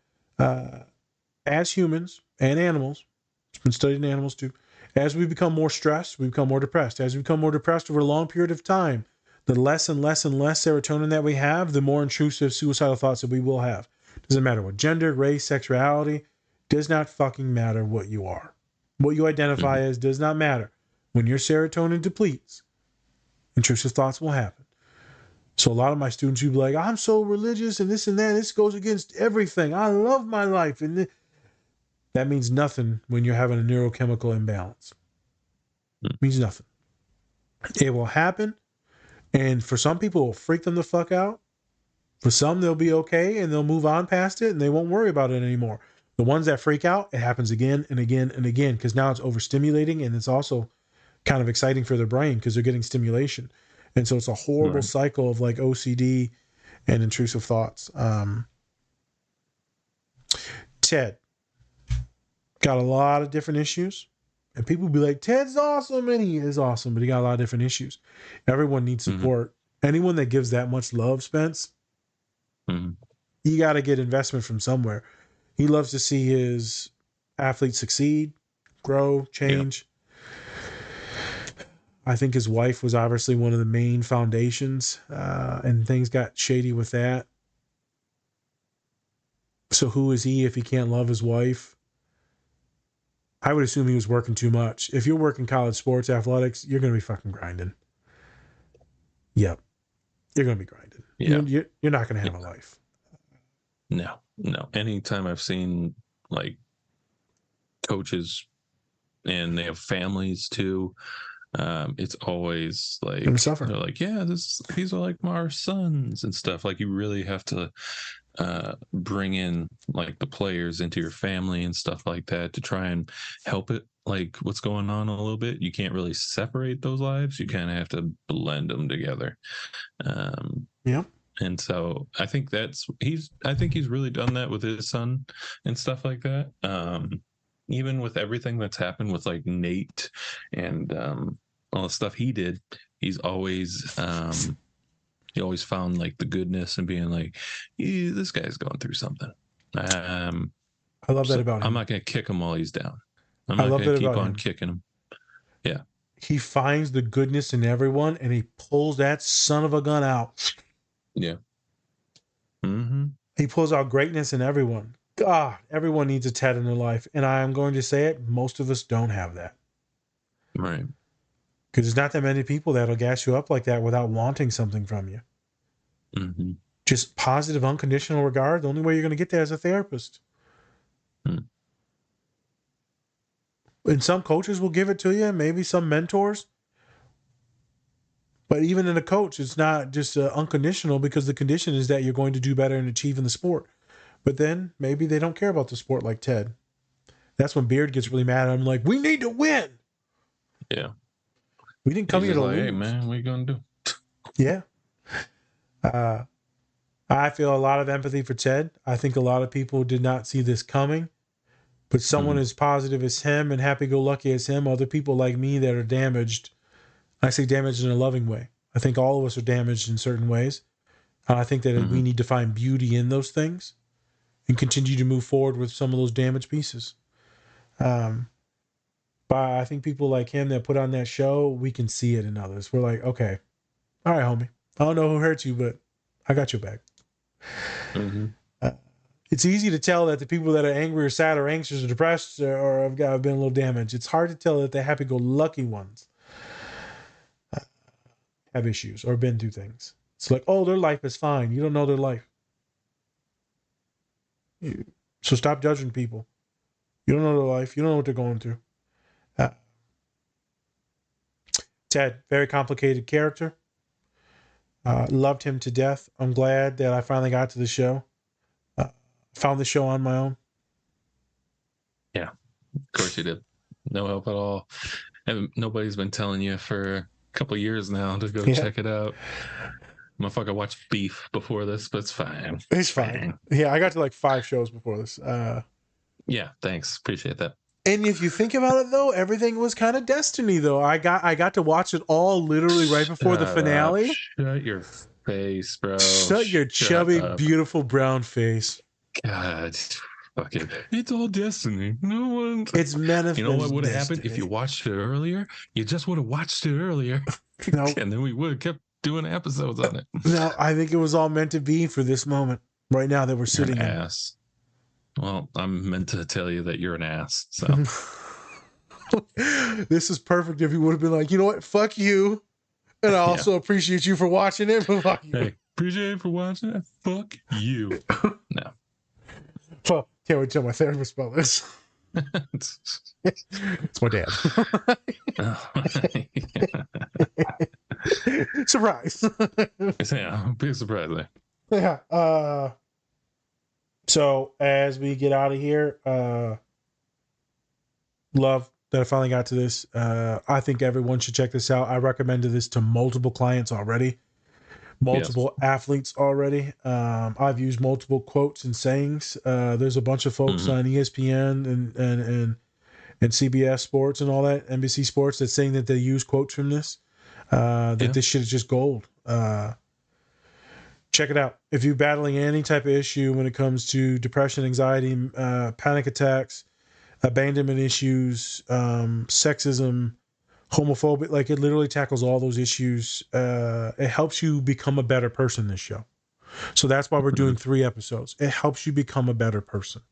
As humans and animals, it's been studied in animals too. As we become more stressed, we become more depressed. As we become more depressed over a long period of time, the less and less and less serotonin that we have, the more intrusive suicidal thoughts that we will have. Doesn't matter what gender, race, sexuality. Does not fucking matter what you are. What you identify as does not matter. When your serotonin depletes, intrusive thoughts will happen. So a lot of my students will be like, I'm so religious and this and that. This goes against everything. I love my life. And that means nothing when you're having a neurochemical imbalance. It means nothing. It will happen. And for some people, it will freak them the fuck out. For some, they'll be okay and they'll move on past it and they won't worry about it anymore. The ones that freak out, it happens again and again and again, because now it's overstimulating and it's also kind of exciting for their brain because they're getting stimulation. And so it's a horrible cycle of like OCD and intrusive thoughts. Ted got a lot of different issues, and people will be like, Ted's awesome, and he is awesome, but he got a lot of different issues. Everyone needs support. Anyone that gives that much love, Spence, you got to get investment from somewhere. He loves to see his athletes succeed, grow, change. I think his wife was obviously one of the main foundations, and things got shady with that. So who is he if he can't love his wife? I would assume he was working too much. If you're working college sports, athletics, you're going to be fucking grinding. Yep. You're going to be grinding. Yeah. You're not going to have a life. No. Anytime I've seen like coaches and they have families too, it's always like they're like, yeah, these are like our sons and stuff. Like you really have to bring in like the players into your family and stuff like that to try and help it, like what's going on a little bit. You can't really separate those lives. You kind of have to blend them together. And so I think he's really done that with his son and stuff like that. Even with everything that's happened with like Nate and all the stuff he did, he's always he always found like the goodness and being like, this guy's going through something. I love that about him. I'm not going to kick him while he's down. I'm not going to keep on kicking him. Yeah. He finds the goodness in everyone and he pulls that son of a gun out. Yeah. He pulls out greatness in everyone. God, everyone needs a Ted in their life. And I am going to say it, most of us don't have that. Right. Because there's not that many people that'll gas you up like that without wanting something from you. Just positive, unconditional regard. The only way you're going to get that is a therapist. And some coaches will give it to you, maybe some mentors. But even in a coach, it's not just unconditional, because the condition is that you're going to do better and achieve in the sport. But then maybe they don't care about the sport like Ted. That's when Beard gets really mad at him, like, we need to win. Yeah. We didn't come here to lose. Hey, man, what are you going to do? Yeah. I feel a lot of empathy for Ted. I think a lot of people did not see this coming. But someone as positive as him and happy-go-lucky as him, other people like me that are damaged, I say damaged in a loving way. I think all of us are damaged in certain ways. I think that we need to find beauty in those things and continue to move forward with some of those damaged pieces. But I think people like him that put on that show, we can see it in others. We're like, okay, all right, homie. I don't know who hurt you, but I got your back. It's easy to tell that the people that are angry or sad or anxious or depressed or have been a little damaged. It's hard to tell that the happy-go-lucky ones have issues or been through things. It's like, oh, their life is fine. You don't know their life. So stop judging people. You don't know their life. You don't know what they're going through. Ted, very complicated character. Loved him to death. I'm glad that I finally got to the show. Found the show on my own. Yeah, of course you did. No help at all. And nobody's been telling you for a couple of years now to go check it out. Motherfucker watched Beef before this, but it's fine. It's fine. Yeah, I got to like 5 shows before this. Yeah, thanks. Appreciate that. And if you think about it, though, everything was kind of destiny. Though I got to watch it all literally right before the finale. Shut your face, bro. Shut your chubby, beautiful brown face. God, fuck it. It's all destiny. No one. It's manifest. You know what would have happened if you watched it earlier? You just would have watched it earlier. No. And then we would have kept doing episodes on it. No, I think it was all meant to be for this moment right now that we're sitting You're an in. ass. Well, I'm meant to tell you that you're an ass. So this is perfect if you would have been like, you know what? Fuck you. And I also appreciate you for watching it. But fuck you. Hey, appreciate you for watching it. Fuck you. No. Well, can't wait to tell my therapist about this. It's my dad. Surprise. Yeah, big surprise there. Yeah. So as we get out of here, love that I finally got to this. I think everyone should check this out. I recommended this to multiple clients already, multiple athletes already. I've used multiple quotes and sayings. There's a bunch of folks on ESPN and CBS Sports and all that, NBC Sports, that's saying that they use quotes from this. That this shit is just gold. Check it out. If you're battling any type of issue when it comes to depression, anxiety, panic attacks, abandonment issues, sexism, homophobia, like it literally tackles all those issues. It helps you become a better person, this show. So that's why we're doing 3 episodes. It helps you become a better person.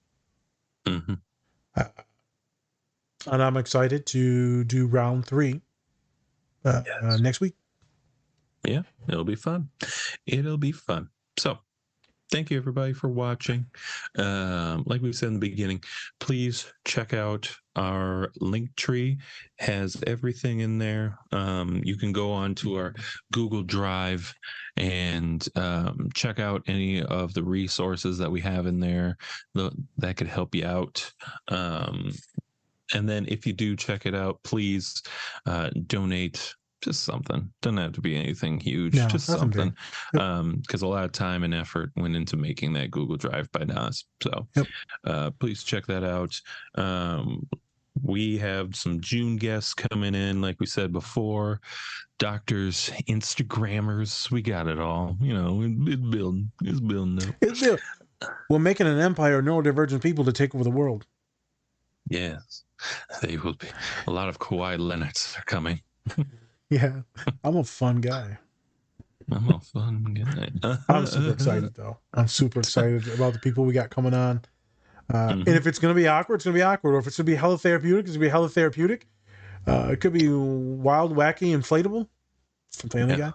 And I'm excited to do round 3 next week. Yeah, it'll be fun. It'll be fun. So thank you everybody for watching. Like we said in the beginning, please check out our link tree. Has everything in there. You can go on to our Google Drive and check out any of the resources that we have in there that could help you out. And then if you do check it out, please donate. Just something. Doesn't have to be anything huge. No, just something. Because a lot of time and effort went into making that Google Drive by Nas. So please check that out. We have some June guests coming in, like we said before. Doctors, Instagrammers, we got it all. You know, it's building. It's building up. It's building. We're making an empire of neurodivergent people to take over the world. Yes. They will be. A lot of Kawhi Leonards are coming. Yeah, I'm a fun guy. I'm a fun guy. I'm super excited, though. I'm super excited about the people we got coming on. And if it's going to be awkward, it's going to be awkward. Or if it's going to be hella therapeutic, it's going to be hella therapeutic. It could be wild, wacky, inflatable. From Family Guy.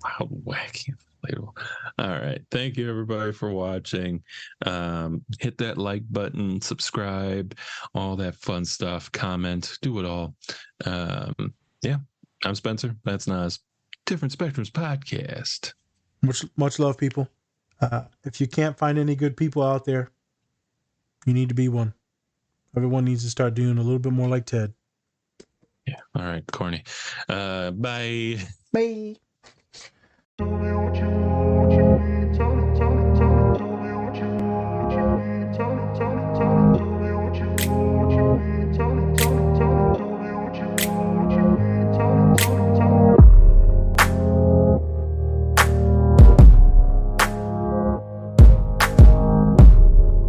Wild, wacky, inflatable. All right. Thank you, everybody, for watching. Hit that like button, subscribe, all that fun stuff. Comment, do it all. Yeah. I'm Spencer. That's Nas. Different Spectrums Podcast. Much love, people. If you can't find any good people out there, you need to be one. Everyone needs to start doing a little bit more like Ted. Yeah. All right. Corny. Bye. Bye.